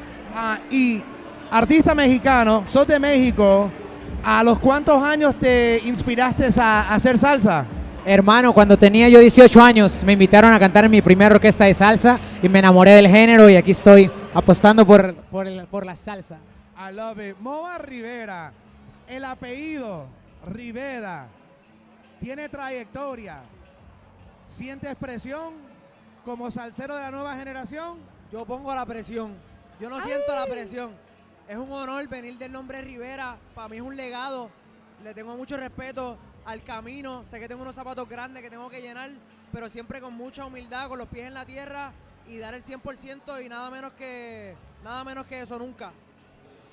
Y artista mexicano, sos de México, ¿a los cuántos años te inspiraste a hacer salsa? Hermano, cuando tenía yo 18 años, me invitaron a cantar en mi primera orquesta de salsa y me enamoré del género y aquí estoy apostando por la salsa. I love it. Moa Rivera, el apellido Rivera, tiene trayectoria. ¿Sientes presión como salsero de la nueva generación? Yo pongo la presión. Yo no siento la presión. Es un honor venir del nombre Rivera. Para mí es un legado. Le tengo mucho respeto al camino. Sé que tengo unos zapatos grandes que tengo que llenar, pero siempre con mucha humildad, con los pies en la tierra y dar el 100% y nada menos que eso nunca.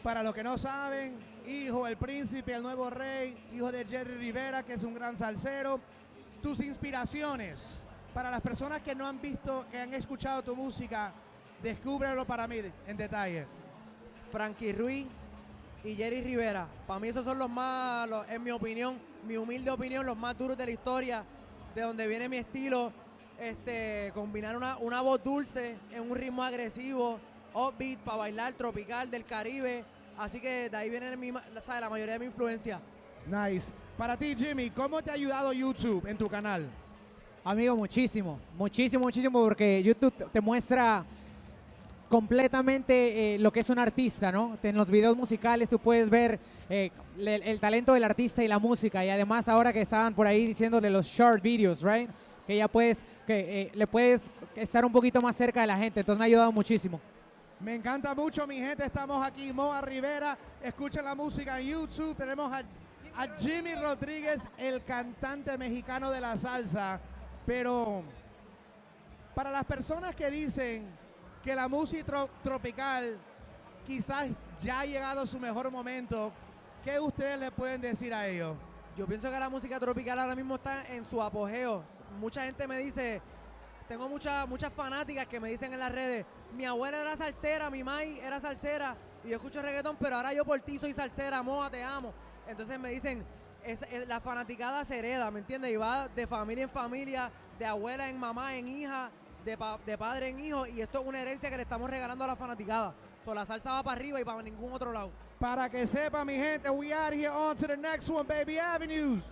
Para los que no saben, hijo del príncipe, el nuevo rey, hijo de Jerry Rivera, que es un gran salsero. Tus inspiraciones, para las personas que no han visto, que han escuchado tu música, descúbrelo para mí en detalle. Frankie Ruiz y Jerry Rivera. Para mí esos son los más, en mi opinión, mi humilde opinión, los más duros de la historia, de donde viene mi estilo. Combinar una voz dulce en un ritmo agresivo, upbeat para bailar, tropical del Caribe. Así que de ahí viene la mayoría de mi influencia. Nice. Para ti, Jimmy, ¿cómo te ha ayudado YouTube en tu canal? Amigo, muchísimo, porque YouTube te muestra completamente lo que es un artista, ¿no? En los videos musicales tú puedes ver el talento del artista y la música, y además ahora que estaban por ahí diciendo de los short videos, right? Que ya le puedes estar un poquito más cerca de la gente, entonces me ha ayudado muchísimo. Me encanta mucho, mi gente. Estamos aquí, Moa Rivera. Escuchen la música en YouTube. Tenemos a Jimmy Rodríguez, el cantante mexicano de la salsa. Pero para las personas que dicen que la música tropical quizás ya ha llegado a su mejor momento, ¿qué ustedes le pueden decir a ellos? Yo pienso que la música tropical ahora mismo está en su apogeo. Mucha gente me dice, tengo muchas fanáticas que me dicen en las redes, mi abuela era salsera, mi mai era salsera, y yo escucho reggaetón, pero ahora yo por ti soy salsera, Moa, te amo. Entonces me dicen, la fanaticada se hereda, ¿me entiendes? Y va de familia en familia, de abuela en mamá, en hija, de padre en hijo, y esto es una herencia que le estamos regalando a la fanaticada. La salsa va para arriba y para ningún otro lado. Para que sepa, mi gente, we out here on to the next one, baby, Avenues.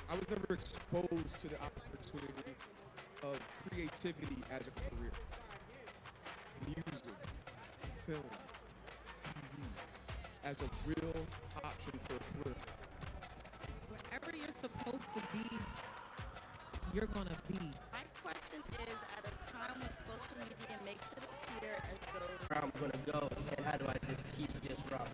I was never exposed to the opportunity of creativity as a career. Music, film, TV, as a real option for a career. Wherever you're supposed to be, you're gonna be. My question is, at a time when social media makes it appear as though where I'm gonna go, and how do I just keep this rock?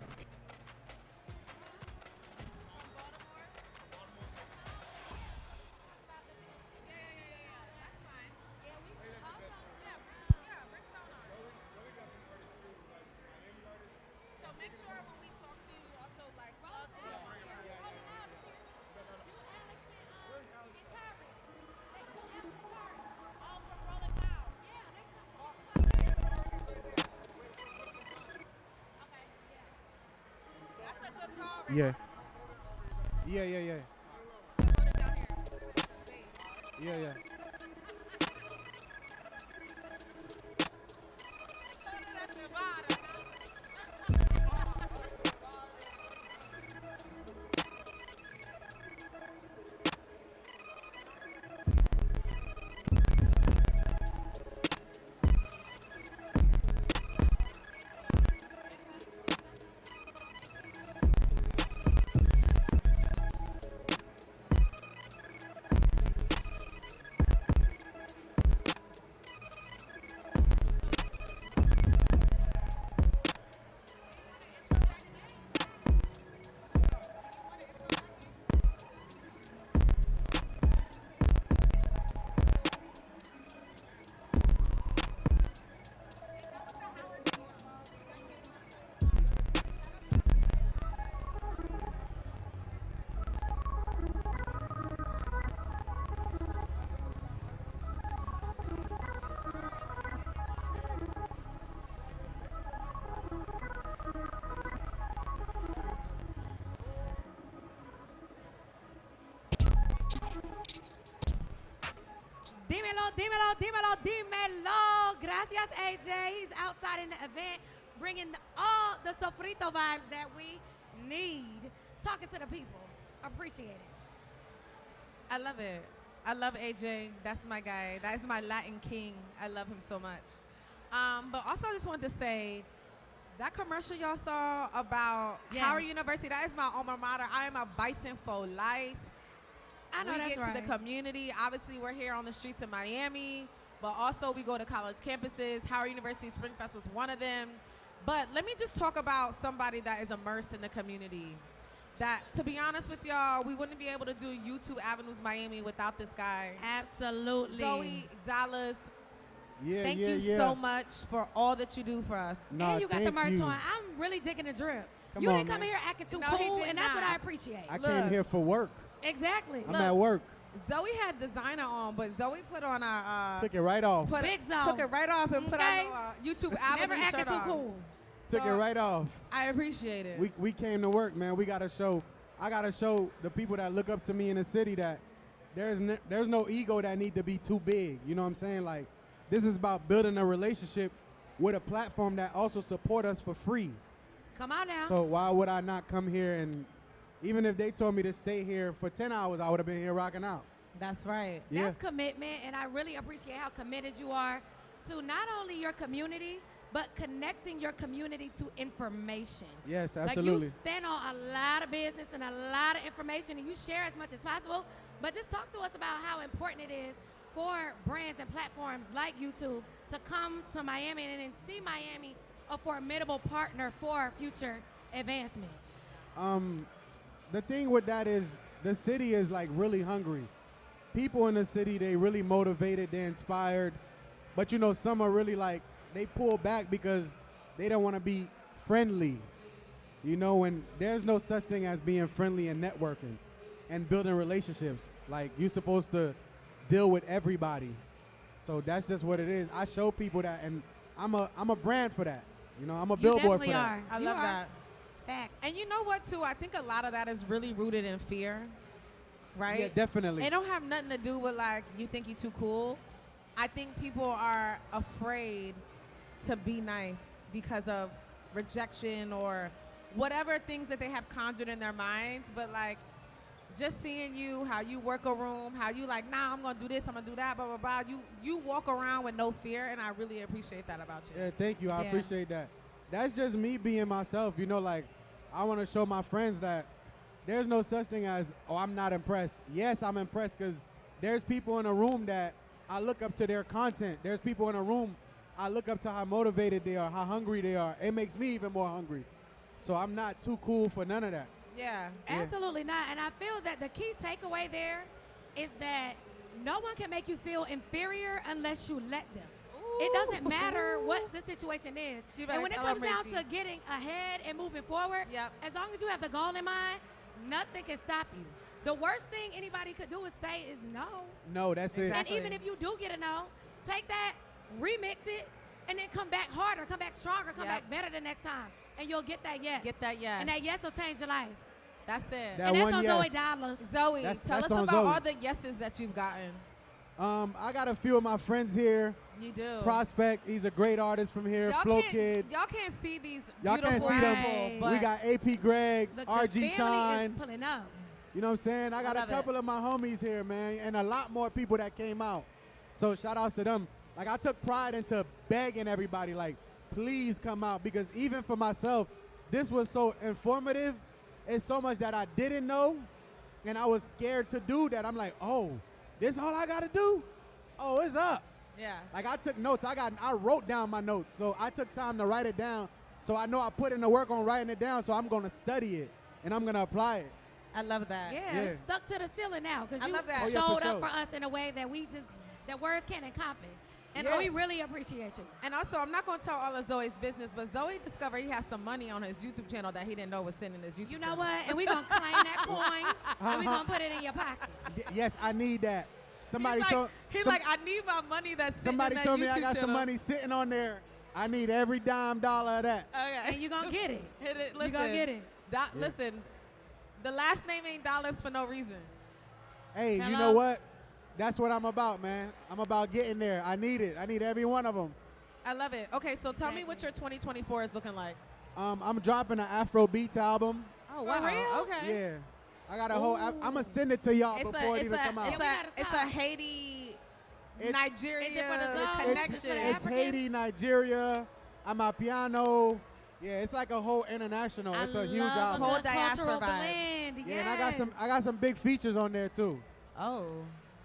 Yeah. Yeah, yeah, yeah. Yeah, yeah. Dímelo, dímelo, dímelo, dímelo. Gracias, AJ. He's outside in the event, bringing all the sofrito vibes that we need. Talking to the people. Appreciate it. I love it. I love AJ. That's my guy. That's my Latin king. I love him so much. But also, I just wanted to say, that commercial y'all saw about Howard University, that is my alma mater. I am a Bison for life. I know we that's get right. to the community. Obviously, we're here on the streets of Miami, but also we go to college campuses. Howard University Spring Fest was one of them. But let me just talk about somebody that is immersed in the community. That, to be honest with y'all, we wouldn't be able to do YouTube Avenues Miami without this guy. Absolutely. Zoe Dallas. Yeah, Thank yeah, you yeah. so much for all that you do for us. Nah, And you got the thank merch you. on. I'm really digging the drip. Come You on, didn't come man. here acting too No, he cool, did and that's what not. I appreciate. I came here for work. Exactly. I'm at work. Zoe had designer on, but Zoe put on a Took it right off. Took it right off and put Okay. on a YouTube Avenue Never acting shirt too on. cool. Took it right off. I appreciate it. We came to work, man. We gotta show. I gotta show the people that look up to me in the city that there's no ego that need to be too big. You know what I'm saying? Like, this is about building a relationship with a platform that also support us for free. Come on now. So why would I not come here? And even if they told me to stay here for 10 hours, I would have been here rocking out. That's right. Yeah. That's commitment, and I really appreciate how committed you are to not only your community, but connecting your community to information. Yes, Like, absolutely. you stand on a lot of business and a lot of information, and you share as much as possible, but just talk to us about how important it is for brands and platforms like YouTube to come to Miami and then see Miami a formidable partner for future advancement. The thing with that is the city is like really hungry. People in the city, they really motivated, they're inspired. But you know, some are really like, they pull back because they don't want to be friendly. You know, and there's no such thing as being friendly and networking and building relationships. Like, you're supposed to deal with everybody. So that's just what it is. I show people that, and I'm a brand for that. You know, I'm a billboard for that. I You love are. that. Facts. And you know what, too? I think a lot of that is really rooted in fear, right? Yeah, definitely. It don't have nothing to do with, like, you think you're too cool. I think people are afraid to be nice because of rejection or whatever things that they have conjured in their minds. But, like, just seeing you, how you work a room, how you like, nah, I'm going to do this, I'm going to do that, blah, blah, blah. You walk around with no fear, and I really appreciate that about you. Yeah, thank you. I Yeah. appreciate that. That's just me being myself. You know, like, I want to show my friends that there's no such thing as, oh, I'm not impressed. Yes, I'm impressed because there's people in a room that I look up to their content. There's people in a room I look up to how motivated they are, how hungry they are. It makes me even more hungry. So I'm not too cool for none of that. Yeah. Absolutely not. And I feel that the key takeaway there is that no one can make you feel inferior unless you let them. It doesn't matter what the situation is. You And better when it tell comes 'em, down Richie. to getting ahead and moving forward, as long as you have the goal in mind, nothing can stop you. The worst thing anybody could do is say is no. No, that's it. And even if you do get a no, take that, remix it, and then come back harder, come back stronger, come back better the next time. And you'll get that yes. Get that yes. And that yes will change your life. That's it. That And that's one on yes. Zoe Dollars. Zoe, That's tell us on about Zoe. all the yeses that you've gotten. I got a few of my friends here. You do. Prospect, he's a great artist from here. Flo Kid. Y'all can't see these Y'all can't beautiful see people, them. but We got AP Greg, The RG family Shine. is pulling up. You know what I'm saying? I got a love it. couple of my homies here, man, and a lot more people that came out. So shout outs to them. Like, I took pride into begging everybody, like, please come out, because even for myself, this was so informative. It's so much that I didn't know, and I was scared to do that. I'm like, oh, this all I gotta do? Oh, it's up. yeah. Like, I took notes. I wrote down my notes, so I took time to write it down. So I know I put in the work on writing it down, so I'm gonna study it and I'm gonna apply it. I love that. Yeah, Yeah. it's stuck to the ceiling now because I you love that. Oh, yeah, showed for up sure. for us in a way that that words can't encompass. And Yeah. we really appreciate you. And also, I'm not going to tell all of Zoe's business, but Zoe discovered he has some money on his YouTube channel that he didn't know was sitting in his YouTube You know channel. what? And we're going to claim that coin and we're going to put it in your pocket. Yes, I need that. Somebody He's told like, I need my money that's sitting somebody in that told me YouTube I got some channel. money sitting on there. I need every dime dollar of that. Okay. And you're going to get it. Hit it. You're Listen, going to get it. Listen, the last name ain't dollars for no reason. Hey, you Hello? know what? That's what I'm about, man. I'm about getting there. I need it. I need every one of them. I love it. Okay, so tell me what your 2024 is looking like. I'm dropping an Afro Beats album. Oh, wow. real? Okay. Yeah. I got a whole. I'm gonna send it to y'all before it even come out. It's a Haiti, It's- Nigeria Is it for the zones? connection. Is it for the It's Africans? Haiti, Nigeria. I'm a piano. Yeah, it's like a whole international. It's a huge love album. a Whole good diaspora cultural vibe. blend. Yeah, and I got some big features on there too. Oh.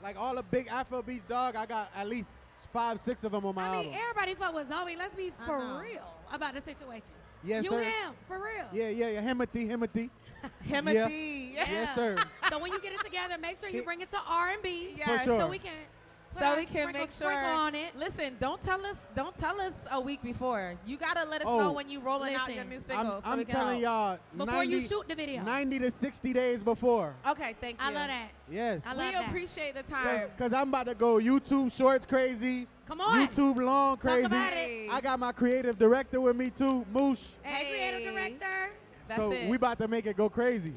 Like all the big Afro beats, dog. I got at least 5, 6 of them on my I album. mean, everybody fuck with Zoe. Let's be I for know. real about the situation. Yes, you sir. him, for real. Yeah. Himothy. Timothy. Yes, sir. So when you get it together, make sure you bring it to R&B. Yeah, For sure. So we can put So our we can make sure. sprinkle on it. Listen, don't tell us a week before. You gotta let us Oh. know when you rolling out your Listen. new single. I'm telling y'all, Before you shoot the video. 90 to 60 days before. Okay, thank you. I love that. Yes. I love We that. appreciate the time. Because I'm about to go YouTube Shorts crazy. Come on. YouTube Long Talk crazy. about it. I got my creative director with me too, Moosh. Hey, creative director. That's So it. we about to make it go crazy.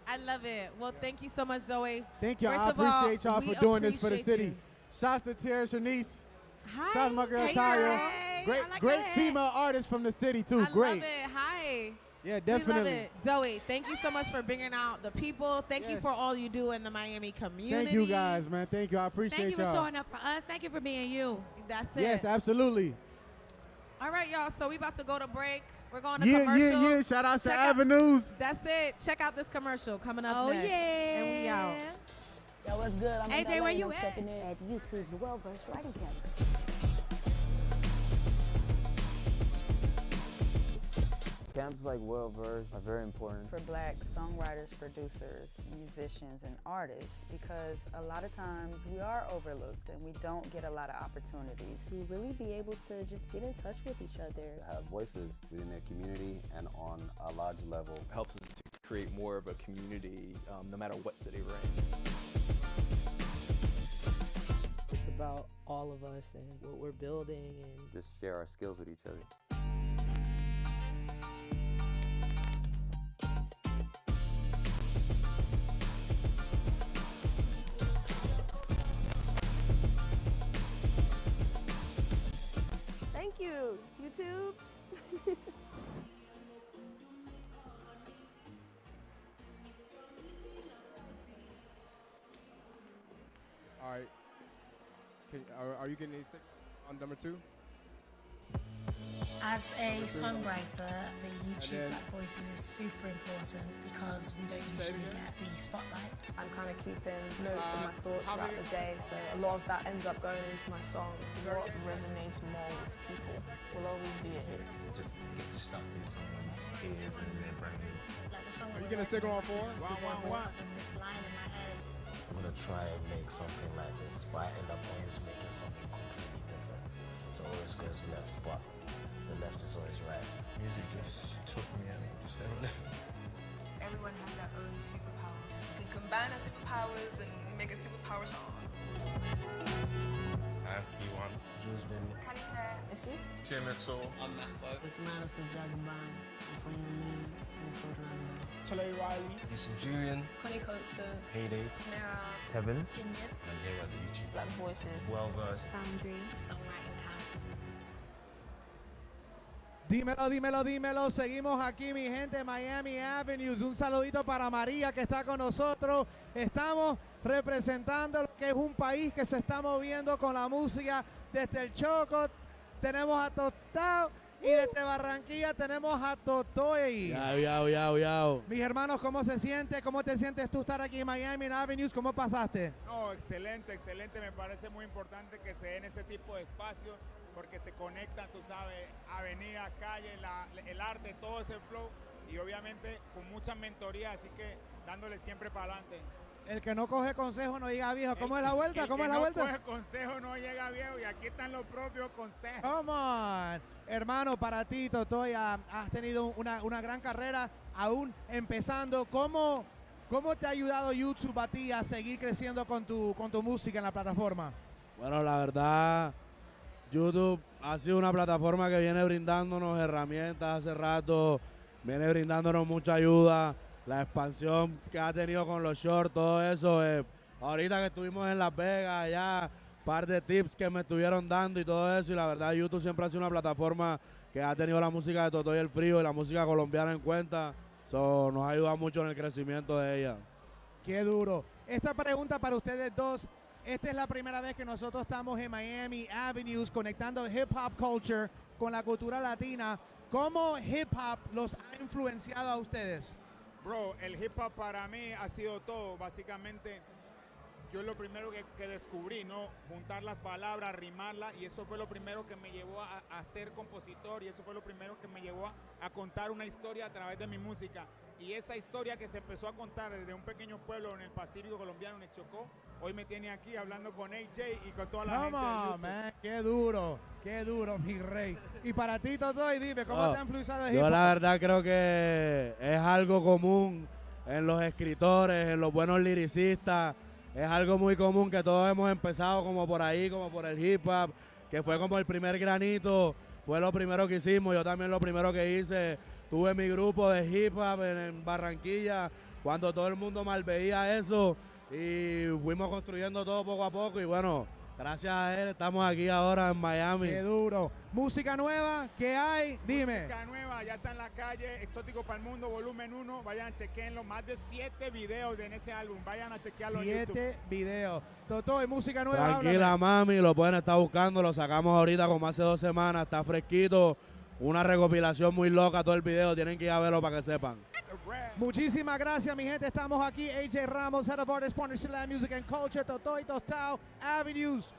I love it. Well, thank you so much, Zoe. Thank y'all. First I of all, appreciate y'all we for doing this for the appreciate city. you. Shouts to Tara Shanice. Hi. Shouts to my girl Hey, Tyra. girl. Great, I like great that. female artist from the city too. I Great. love it. Hi. Yeah, We definitely. love it. Zoe, thank you so much for bringing out the people. Thank you Yes. for all you do in the Miami community. Thank you guys, man. Thank you. I appreciate Thank you for y'all. showing up for us. Thank you for being you. That's it. Yes, absolutely. All right, y'all. So we about to go to break. We're going to Yeah, commercial. yeah. Shout out to Check out- Avenues. That's it. Check out this commercial coming up Oh, next. yeah. And we out. Yo, what's good? I'm AJ, in LA where and you I'm at? checking in at YouTube's well-versed writing campus. Camps like well-versed are very important. For Black songwriters, producers, musicians, and artists, because a lot of times we are overlooked and we don't get a lot of opportunities to really be able to just get in touch with each other. Have voices within their community and on a large level. Helps us to create more of a community no matter what city we're in. It's about all of us and what we're building and Just share our skills with each other. Thank you, YouTube. All right. Are you getting any sick on number 2? As a songwriter, the YouTube then- Black Voices is super important because we don't usually get the spotlight. I'm kind of keeping notes of my thoughts throughout the day, so a lot of that ends up going into my song. What resonates more with people will always be a hit. Just get stuck in someone's ears and their brain. Like the song Are you getting a signal on 4? With this line in my head. I'm gonna try and make something like this, but I end up always making something completely different. So it always goes left, but the left is always right. Music just took me and just never left me. Everyone has their own superpower. We can combine our superpowers and make a superpower song. T1. Jules Baby. Calica. Issy? TMXO. I'm Matt Fuck. It's Nana from Jagaban. I'm from Yemen. I'm from London. Chile Riley. This is Julian. Connie Coasters. Heyday. Mara. Kevin. Ginger. And here at the YouTube. Black Voices. Well versed. Boundary. Songwriting camp. Dímelo, dímelo, dímelo. Seguimos aquí, mi gente, Miami Avenues. Un saludito para María que está con nosotros. Estamos representando lo que es un país que se está moviendo con la música desde el Choco. Tenemos a Tostao y desde Barranquilla tenemos a Totoy. Yao. Mis hermanos, ¿cómo se siente? ¿Cómo te sientes tú estar aquí en Miami Avenues? ¿Cómo pasaste? No, excelente, excelente. Me parece muy importante que se den este tipo de espacios porque se conectan, tú sabes, avenida, calle, el arte, todo ese flow y obviamente con muchas mentorías, así que dándole siempre para adelante. El que no coge consejo no llega viejo. ¿Cómo es la vuelta? ¿Cómo es la vuelta? El que no coge consejo no llega viejo y aquí están los propios consejos. Come on. Hermano, para ti, Totoy, has tenido una gran carrera, aún empezando. ¿Cómo te ha ayudado YouTube a ti a seguir creciendo con tu música en la plataforma? Bueno, la verdad, YouTube ha sido una plataforma que viene brindándonos herramientas hace rato, viene brindándonos mucha ayuda, la expansión que ha tenido con los shorts, todo eso. Ahorita que estuvimos en Las Vegas, ya par de tips que me estuvieron dando y todo eso, y la verdad YouTube siempre ha sido una plataforma que ha tenido la música de Totoy el Frío y la música colombiana en cuenta, nos ha ayudado mucho en el crecimiento de ella. Qué duro. Esta pregunta para ustedes dos. Esta es la primera vez que nosotros estamos en Miami Avenues conectando hip hop culture con la cultura latina. ¿Cómo hip hop los ha influenciado a ustedes? Bro, el hip hop para mí ha sido todo. Básicamente, yo lo primero que descubrí, ¿no? Juntar las palabras, rimarlas, y eso fue lo primero que me llevó a ser compositor, y eso fue lo primero que me llevó a contar una historia a través de mi música. Y esa historia que se empezó a contar desde un pequeño pueblo en el Pacífico colombiano, en el Chocó, hoy me tiene aquí hablando con AJ y con toda la gente de YouTube. Man, qué duro, mi rey. Y para ti, Totoy, dime, ¿cómo te ha influenciado el hip Yo hop? la verdad creo que es algo común en los escritores, en los buenos lyricistas. Es algo muy común que todos hemos empezado como por ahí, como por el hip hop, que fue como el primer granito, fue lo primero que hicimos. Yo también lo primero que hice, tuve mi grupo de hip hop en Barranquilla, cuando todo el mundo mal veía eso, y fuimos construyendo todo poco a poco, y bueno, gracias a él estamos aquí ahora en Miami. Qué duro. Música nueva, ¿qué hay? Dime. Música nueva, ya está en la calle, Exótico para el Mundo, volumen 1, vayan a chequenlo, más de 7 videos en ese álbum, vayan a chequearlo en YouTube. 7 videos. Totoy, música nueva. Tranquila, háblame. mami, lo pueden estar buscando, lo sacamos ahorita como hace 2 semanas, está fresquito, una recopilación muy loca todo el video, tienen que ir a verlo para que sepan. Muchísimas gracias, mi gente. Estamos aquí. AJ Ramos, Head of Artist Partnership, Land Music and Culture, Totoy Tostao Avenues.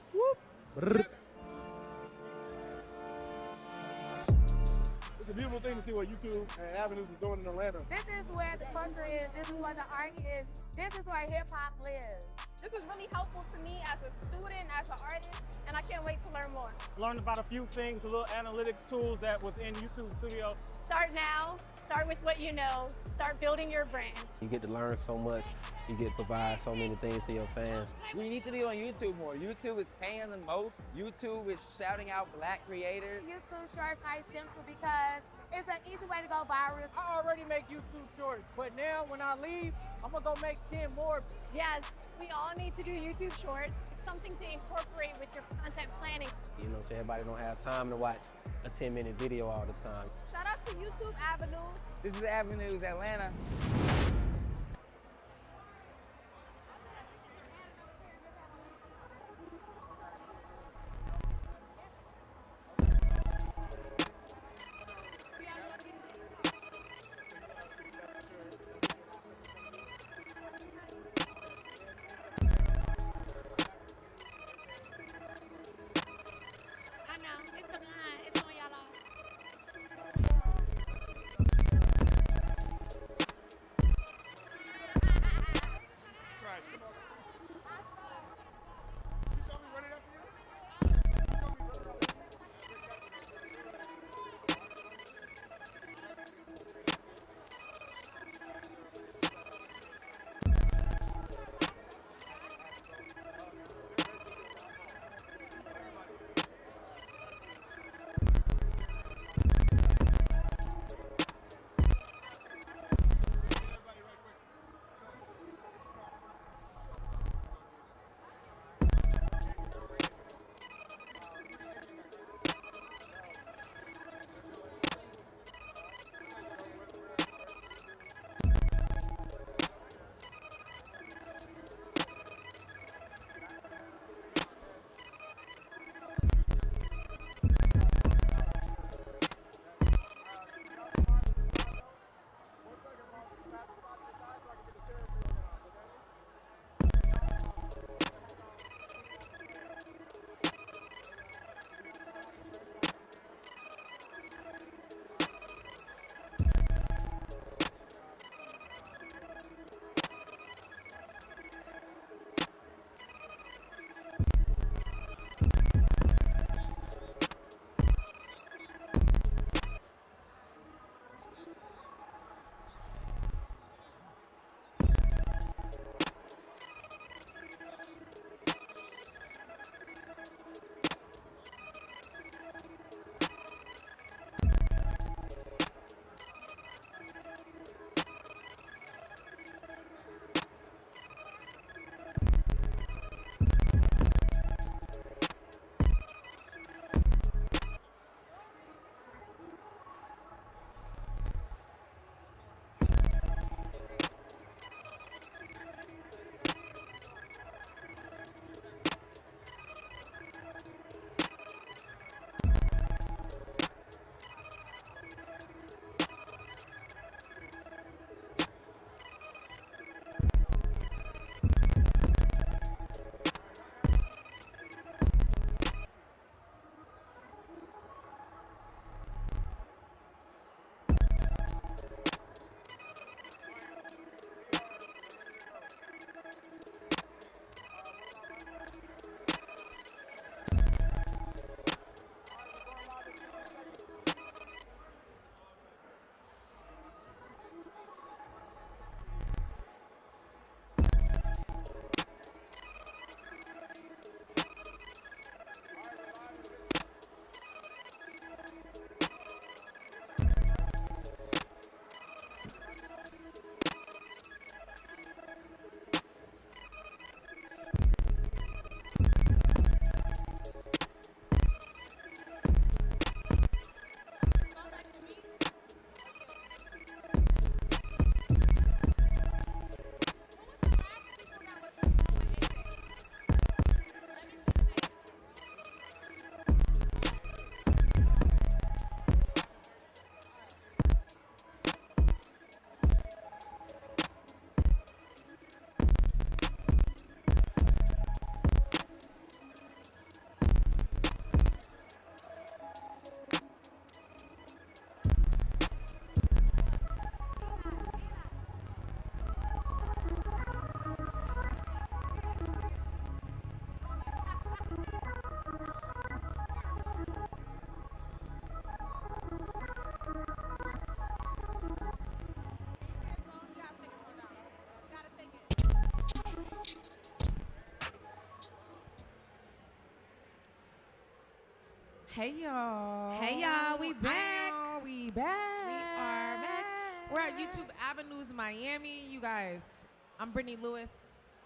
It's a beautiful thing to see what YouTube and Avenues is doing in Atlanta. This is where the culture is. This is where the art is. This is where hip hop lives. This was really helpful to me as a student, as an artist, and I can't wait to learn more. Learned about a few things, a little analytics tools that was in YouTube Studio. Start now, start with what you know, start building your brand. You get to learn so much, you get to provide so many things to your fans. We need to be on YouTube more. YouTube is paying the most. YouTube is shouting out Black creators. YouTube shorts are simple because it's an easy way to go viral. I already make YouTube shorts, but now when I leave, I'm gonna go make 10 more. Yes, we all need to do YouTube shorts. It's something to incorporate with your content planning. You know, so everybody don't have time to watch a 10-minute video all the time. Shout out to YouTube Avenues. This is Avenues Atlanta. Hey y'all. Hey y'all, we back. We back. We are back. We're at YouTube Avenues, Miami. You guys, I'm Brittany Lewis.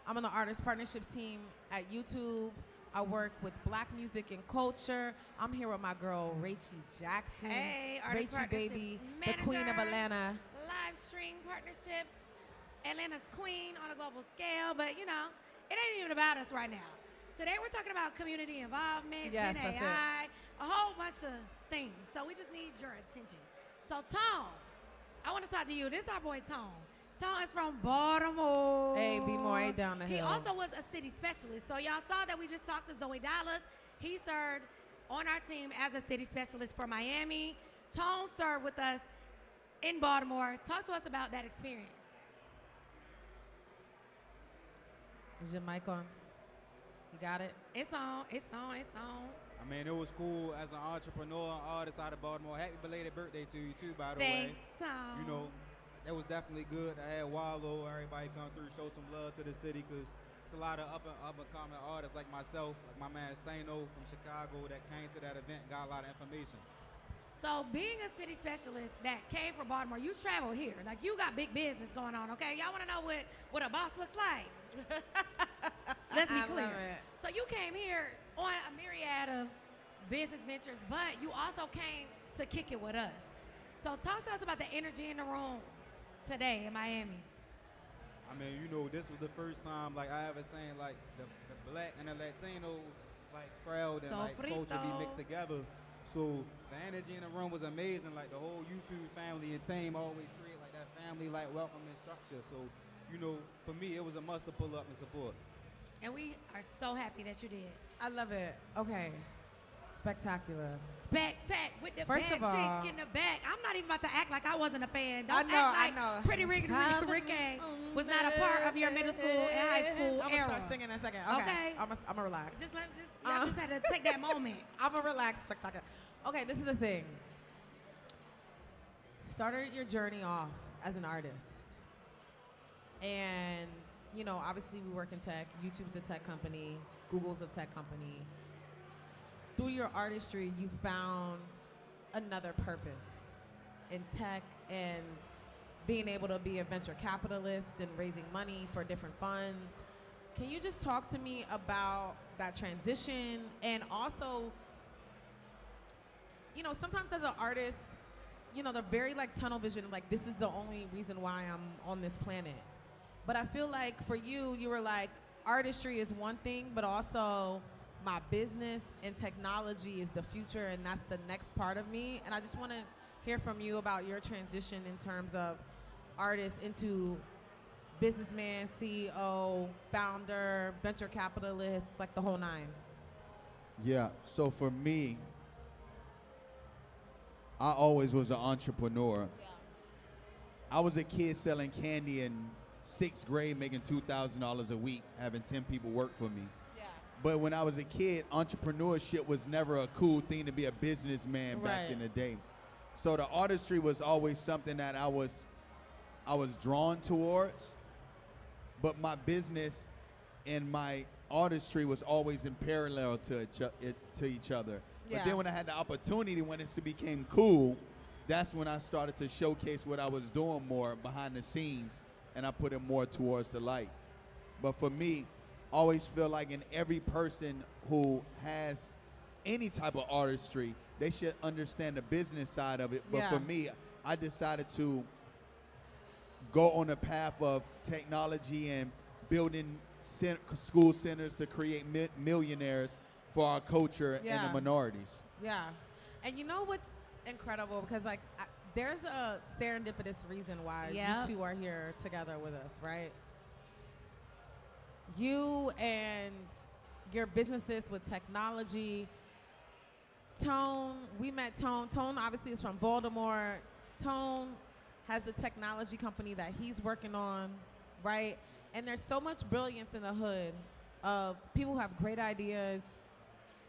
I'm on the Artist Partnerships team at YouTube. I work with Black music and culture. I'm here with my girl, Rachie Jackson. Hey, Artist Rachie, Partnerships baby, manager, the queen of Atlanta. Live stream partnerships, Atlanta's queen on a global scale. But, you know, it ain't even about us right now. Today we're talking about community involvement, Yes, Gen that's AI, a whole bunch of things. So we just need your attention. So Tone, I want to talk to you. This is our boy Tone. Tone is from Baltimore. Hey, be more A down the hill. He also was a city specialist. So y'all saw that we just talked to Zoe Dallas. He served on our team as a city specialist for Miami. Tone served with us in Baltimore. Talk to us about that experience. Is your mic on? You got it? It's on, it's on, it's on. I mean, it was cool as an entrepreneur and artist out of Baltimore. Happy belated birthday to you too, by the Thanks, way. Tom. You know, that was definitely good. I had Wallow, everybody come through, show some love to the city, because it's a lot of up and coming artists like myself, like my man Stano from Chicago that came to that event and got a lot of information. So being a city specialist that came from Baltimore, you travel here. Like, you got big business going on, okay? Y'all want to know what a boss looks like? Let's be clear. So you came here on a myriad of business ventures, but you also came to kick it with us. So talk to us about the energy in the room today in Miami. I mean, you know, this was the first time like I ever seen like the black and the Latino like crowd and like culture be mixed together. So the energy in the room was amazing. Like the whole YouTube family and team always create like that family like welcoming structure. So, you know, for me it was a must to pull up and support. And we are so happy that you did. I love it. Okay. Spectacular. Spectac with the First bad of all, chick in the back. I'm not even about to act like I wasn't a fan. I Don't know, act like I know. Pretty Ricky was not a part of your middle school and high school I'm era. gonna start singing in a second. Okay. I'm gonna relax. Y'all just had to take that moment. I'm gonna relax. Spectacular. Okay, this is the thing. Started your journey off as an artist, and you know, obviously we work in tech. YouTube's a tech company. Google's a tech company. Through your artistry, you found another purpose in tech and being able to be a venture capitalist and raising money for different funds. Can you just talk to me about that transition? And also, you know, sometimes as an artist, you know, they're very like tunnel vision, like this is the only reason why I'm on this planet. But I feel like for you, you were like, artistry is one thing, but also my business and technology is the future, and that's the next part of me. And I just want to hear from you about your transition in terms of artist into businessman, CEO, founder, venture capitalist, like the whole nine. Yeah, so for me, I always was an entrepreneur. Yeah. I was a kid selling candy in 6th grade, making $2,000 a week, having 10 people work for me. Yeah. But when I was a kid, entrepreneurship was never a cool thing to be a businessman back in the day. So the artistry was always something that I was drawn towards, but my business and my artistry was always in parallel to each other. Yeah. But then when I had the opportunity, when it became cool, that's when I started to showcase what I was doing more behind the scenes, and I put it more towards the light. But for me, I always feel like in every person who has any type of artistry, they should understand the business side of it. But for me, I decided to go on the path of technology and building school centers to create millionaires for our culture and the minorities. Yeah. And you know what's incredible? Because like there's a serendipitous reason why you two are here together with us, right? You and your businesses with technology. Tone, we met Tone. Tone obviously is from Baltimore. Tone has the technology company that he's working on, right? And there's so much brilliance in the hood of people who have great ideas.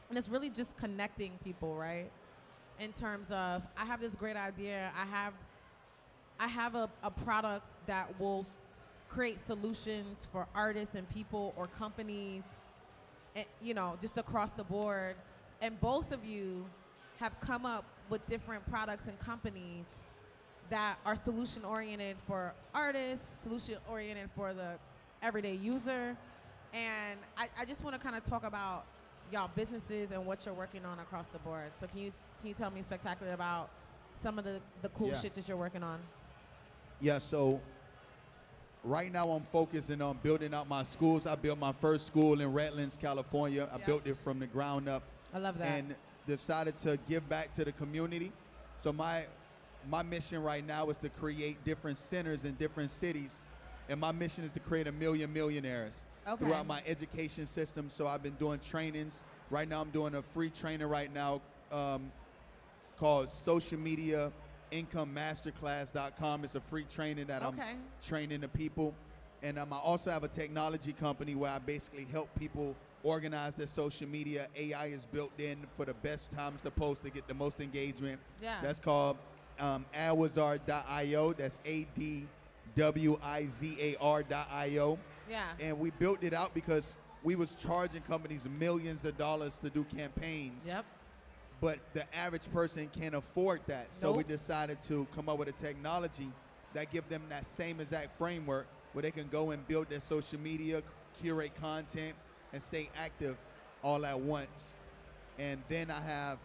And it's really just connecting people, right? In terms of, I have this great idea. I have a product that will create solutions for artists and people or companies, and, you know, just across the board. And both of you have come up with different products and companies that are solution oriented for artists, solution oriented for the everyday user. And I just want to kind of talk about y'all businesses and what you're working on across the board. So can you tell me Spectacular about some of the cool shit that you're working on? Yeah, so right now I'm focusing on building out my schools. I built my first school in Redlands, California. I built it from the ground up. I love that. And decided to give back to the community. So my mission right now is to create different centers in different cities. And my mission is to create 1 million millionaires throughout my education system. So I've been doing trainings. Right now I'm doing a free training right now called Social Media Income Masterclass.com. It's a free training that I'm training the people. And I also have a technology company where I basically help people organize their social media. AI is built in for the best times to post to get the most engagement. Yeah. That's called adwizard.io. That's ADWIZAR.io. Yeah. And we built it out because we was charging companies millions of dollars to do campaigns. Yep. But the average person can't afford that. So we decided to come up with a technology that give them that same exact framework where they can go and build their social media, curate content, and stay active all at once. And then I have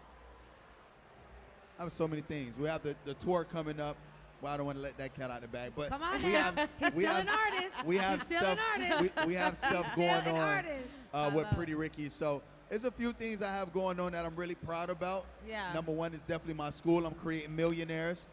so many things. We have the tour coming up. Well, I don't want to let that cat out the bag, but Come on we now. have He's we still have an artist. we have He's still stuff an artist. we have stuff He's going still an on artist. with Pretty Ricky. So there's a few things I have going on that I'm really proud about. Yeah. Number one is definitely my school. I'm creating millionaires.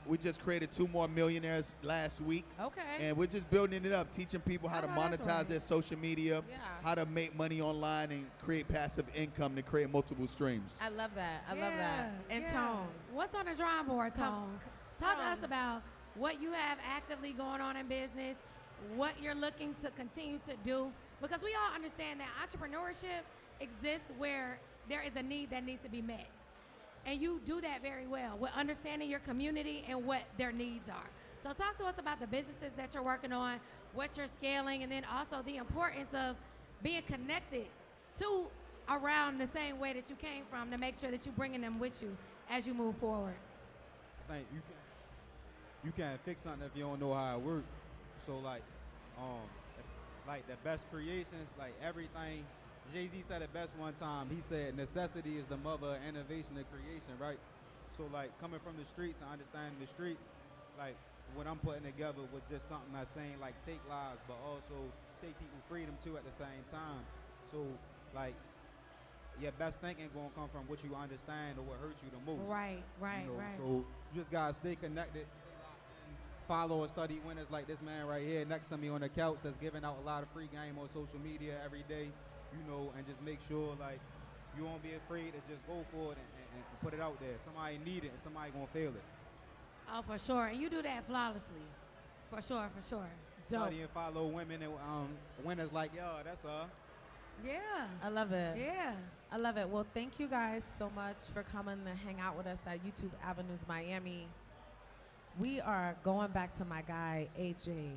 We just created 2 more millionaires last week. Okay. And we're just building it up, teaching people how to monetize their social media, how to make money online and create passive income to create multiple streams. I love that. I love that. And yeah. Tone. What's on the drawing board, Tone? Talk to us about what you have actively going on in business, what you're looking to continue to do, because we all understand that entrepreneurship exists where there is a need that needs to be met. And you do that very well with understanding your community and what their needs are. So talk to us about the businesses that you're working on, what you're scaling, and then also the importance of being connected to around the same way that you came from to make sure that you're bringing them with you as you move forward. I think you can't fix something if you don't know how it works. So like the best creations, like everything. Jay-Z said it best one time. He said necessity is the mother of innovation and creation, right? So like coming from the streets and understanding the streets, like what I'm putting together was just something that's saying like take lives, but also take people freedom too at the same time. So like your best thinking gonna come from what you understand or what hurts you the most. Right. So you just gotta stay connected, stay locked in, follow and study winners like this man right here next to me on the couch that's giving out a lot of free game on social media every day. And just make sure like you won't be afraid to just go for it and put it out there. Somebody need it and somebody gonna feel it. Oh, for sure. And you do that flawlessly. For sure. Study and follow women and winners like that's Yeah. I love it. Yeah. I love it. Well, thank you guys so much for coming to hang out with us at YouTube Avenues Miami. We are going back to my guy, AJ.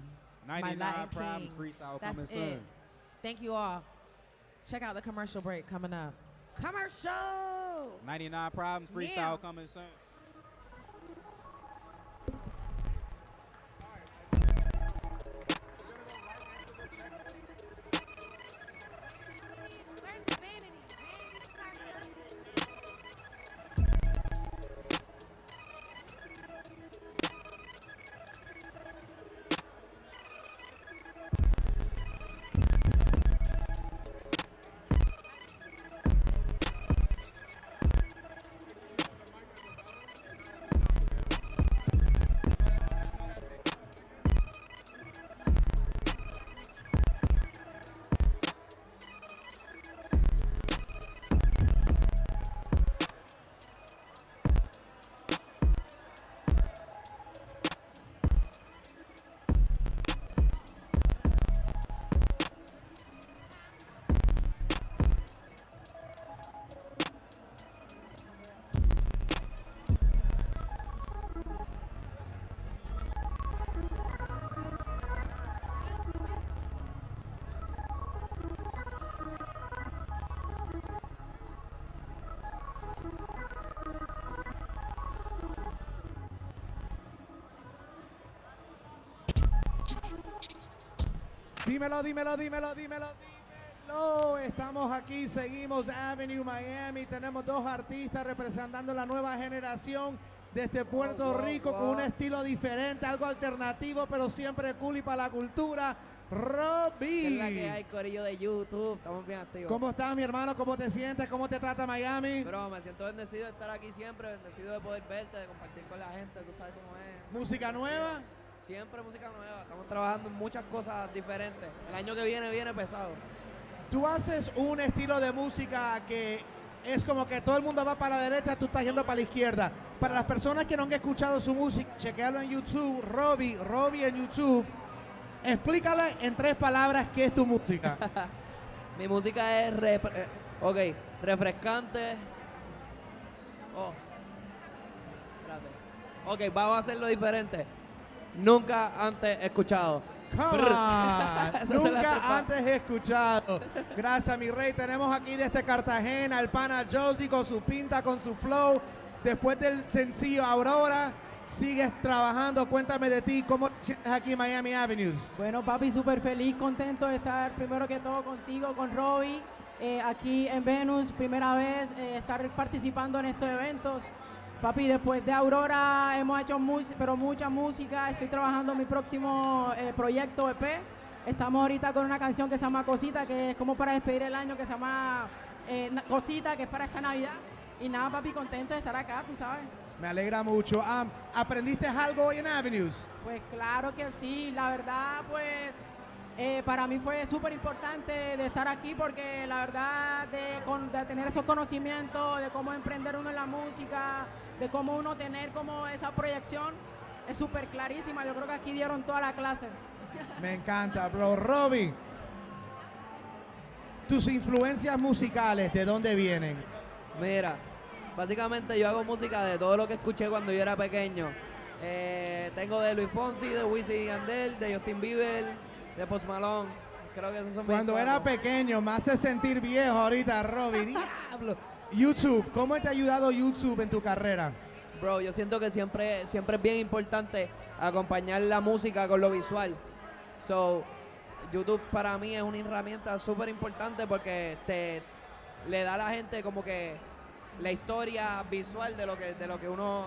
99 my Latin Problems King. freestyle That's coming it. soon. Thank you all. Check out the commercial break coming up. Commercial. 99 Problems freestyle coming soon. Dímelo, dímelo, dímelo, dímelo, dímelo. Estamos aquí, seguimos Avenue Miami. Tenemos dos artistas representando la nueva generación desde Puerto Rico con un estilo diferente, algo alternativo, pero siempre cool y para la cultura. Robbie. ¿Qué es la que hay, corillo de YouTube? Estamos bien activos. ¿Cómo estás, mi hermano? ¿Cómo te sientes? ¿Cómo te trata Miami? Bro, me siento bendecido de estar aquí siempre, bendecido de poder verte, de compartir con la gente, tú sabes cómo es. ¿Música nueva? Siempre música nueva, estamos trabajando en muchas cosas diferentes. El año que viene pesado. Tú haces un estilo de música que es como que todo el mundo va para la derecha, tú estás yendo para la izquierda. Para las personas que no han escuchado su música, chequealo en YouTube, Robbie en YouTube. Explícale en 3 palabras qué es tu música. Mi música es refrescante. Oh, espérate. Ok, vamos a hacerlo diferente. Nunca antes escuchado. Come on. Nunca antes escuchado. Gracias, mi rey. Tenemos aquí desde Cartagena el pana Josie con su pinta, con su flow. Después del sencillo Aurora, sigues trabajando. Cuéntame de ti, ¿cómo te sientes aquí en Miami Avenues? Bueno, papi, súper feliz, contento de estar primero que todo contigo, con Robbie, aquí en Venus, primera vez estar participando en estos eventos. Papi, después de Aurora hemos hecho mucha música. Estoy trabajando en mi próximo proyecto EP. Estamos ahorita con una canción que se llama Cosita, que es como para despedir el año, que se llama Cosita, que es para esta Navidad. Y nada, papi, contento de estar acá, tú sabes. Me alegra mucho. ¿Aprendiste algo hoy en Avenues? Pues claro que sí. La verdad, pues para mí fue súper importante de estar aquí porque la verdad de tener esos conocimientos, de cómo emprender uno en la música, de cómo uno tener como esa proyección, es súper clarísima. Yo creo que aquí dieron toda la clase. Me encanta, bro. Robbie, tus influencias musicales, ¿de dónde vienen? Mira, básicamente yo hago música de todo lo que escuché cuando yo era pequeño. Tengo de Luis Fonsi, de Wisin y Yandel, de Justin Bieber, de Post Malone. Creo que esos son mis Cuando era pequeño, me hace sentir viejo ahorita, Robbie. Diablo. YouTube, ¿cómo te ha ayudado YouTube en tu carrera? Bro, yo siento que siempre es bien importante acompañar la música con lo visual. So, YouTube para mí es una herramienta súper importante porque le da a la gente como que la historia visual de lo que uno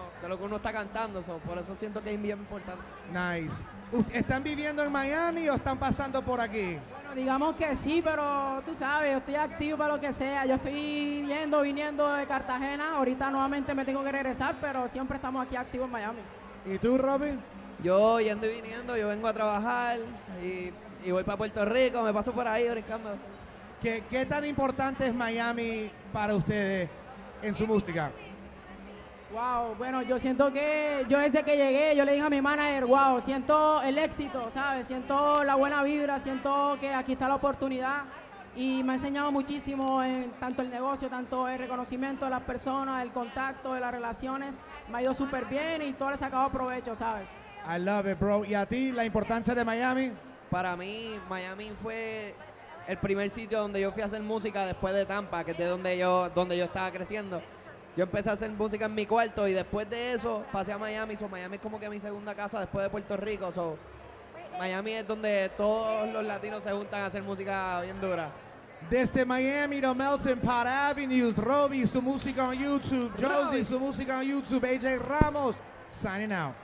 está cantando. So, por eso siento que es bien importante. Nice. ¿Están viviendo en Miami o están pasando por aquí? Bueno, digamos que sí, pero tú sabes, yo estoy activo para lo que sea. Yo estoy viniendo de Cartagena. Ahorita nuevamente me tengo que regresar, pero siempre estamos aquí activos en Miami. ¿Y tú, Robin? Yo yendo y viniendo, yo vengo a trabajar y voy para Puerto Rico, me paso por ahí brincando. ¿Qué tan importante es Miami para ustedes en su música? Wow, bueno, yo siento que yo desde que llegué, yo le dije a mi manager, wow, siento el éxito, ¿sabes? Siento la buena vibra, siento que aquí está la oportunidad y me ha enseñado muchísimo en tanto el negocio, tanto el reconocimiento de las personas, el contacto, de las relaciones. Me ha ido súper bien y todo le he sacado provecho, ¿sabes? I love it, bro. ¿Y a ti, la importancia de Miami? Para mí, Miami fue el primer sitio donde yo fui a hacer música después de Tampa, que es de donde yo estaba creciendo. Yo empecé a hacer música en mi cuarto y después de eso pasé a Miami. So, Miami es como que mi segunda casa después de Puerto Rico. So, Miami es donde todos los latinos se juntan a hacer música bien dura. Desde Miami to Melton Pot Avenues, Robbie, su música en YouTube, Josie, su música en YouTube, AJ Ramos, signing out.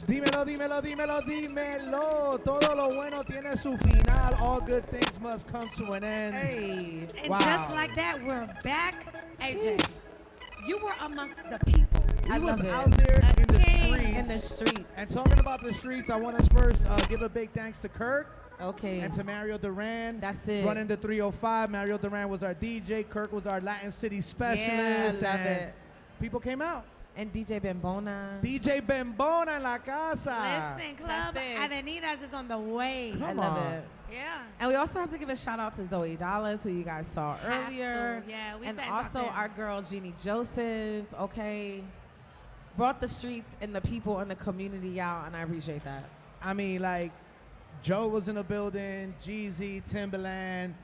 Dímelo, dímelo, dímelo, dímelo. Todo lo bueno tiene su final. All good things must come to an end. Hey. And Wow. just like that, we're back. AJ, you were amongst the people. We was love it. out there A in the king streets. In the streets. And talking about the streets, I want to first give a big thanks to Kirk. Okay. And to Mario Duran. That's it. Running the 305. Mario Duran was our DJ. Kirk was our Latin City specialist. Yeah, love and it. people came out. And DJ Bembona. DJ Bembona en la casa. Listen, Club That's it. Avenidas is on the way. I Come love on. it. Yeah. And we also have to give a shout out to Zoe Dallas, who you guys saw Have earlier. to. Yeah, we and sat and talked also to him. our girl Jeannie Joseph, okay, brought the streets and the people and the community out, and I appreciate that. I mean, like, Joe was in the building, Jeezy, Timberland.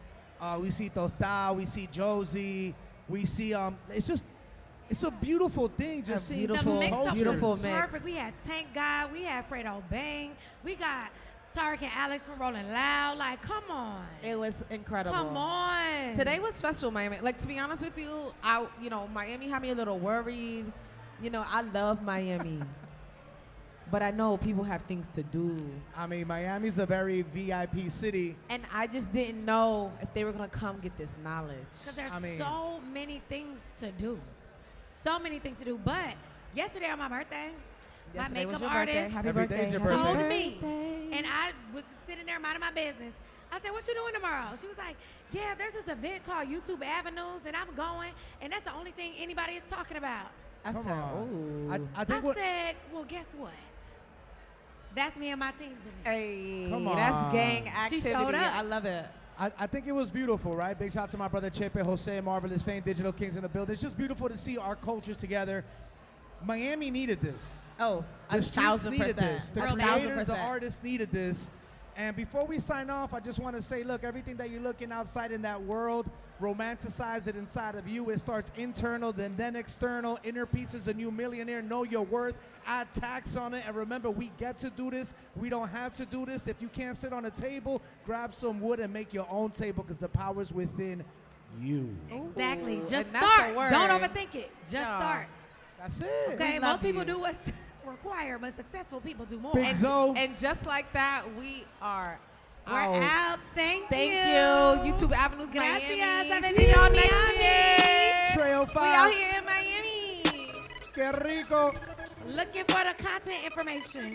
We see Tota, we see Josie. We see, it's a beautiful thing just seeing beautiful- two mix cultures. up beautiful was mix. perfect. We had Tank Guy, we had Fredo Bang, we got Tarek and Alex from Rolling Loud. Like, come on. It was incredible. Come on. Today was special, Miami. Like, to be honest with you, Miami had me a little worried. You know, I love Miami. But I know people have things to do. I mean, Miami's a very VIP city. And I just didn't know if they were going to come get this knowledge. Because there's I mean- so many things to do. So many things to do. But yesterday on my birthday, Yesterday my was makeup your birthday. artist Happy Every birthday. day's your Happy birthday. told me. birthday. And I was sitting there minding my business. I said, what you doing tomorrow? She was like, yeah, there's this event called YouTube Avenues, and I'm going, and that's the only thing anybody is talking about. I Come said, on. ooh. I I think what, said, well, guess what? That's me and my team's event. Hey, Come on. that's gang She activity. showed up. I love it. I think it was beautiful, right? Big shout out to my brother Chepe, Jose, Marvelous Fame, Digital Kings in the building. It's just beautiful to see our cultures together. Miami needed this. Oh, The streets needed this. The Real creators, the 1,000%. artists needed this. And before we sign off, I just want to say, look, everything that you're looking outside in that world, romanticize it inside of you. It starts internal, then external. Inner peace is a new millionaire. Know your worth. Add tax on it. And remember, we get to do this. We don't have to do this. If you can't sit on a table, grab some wood and make your own table because the power's within you. Exactly. Ooh, Just and that's start. the word. Don't overthink it. Just No. start. That's it. Okay, We most love people you. do what's required, but successful people do more. Big Zo. And just like that, we are We're out. Thank you. YouTube Avenues Gracias, Miami. Avenidas See y'all next Miami. year. Trail We 5. out here in Miami. Que rico. Looking for the content information.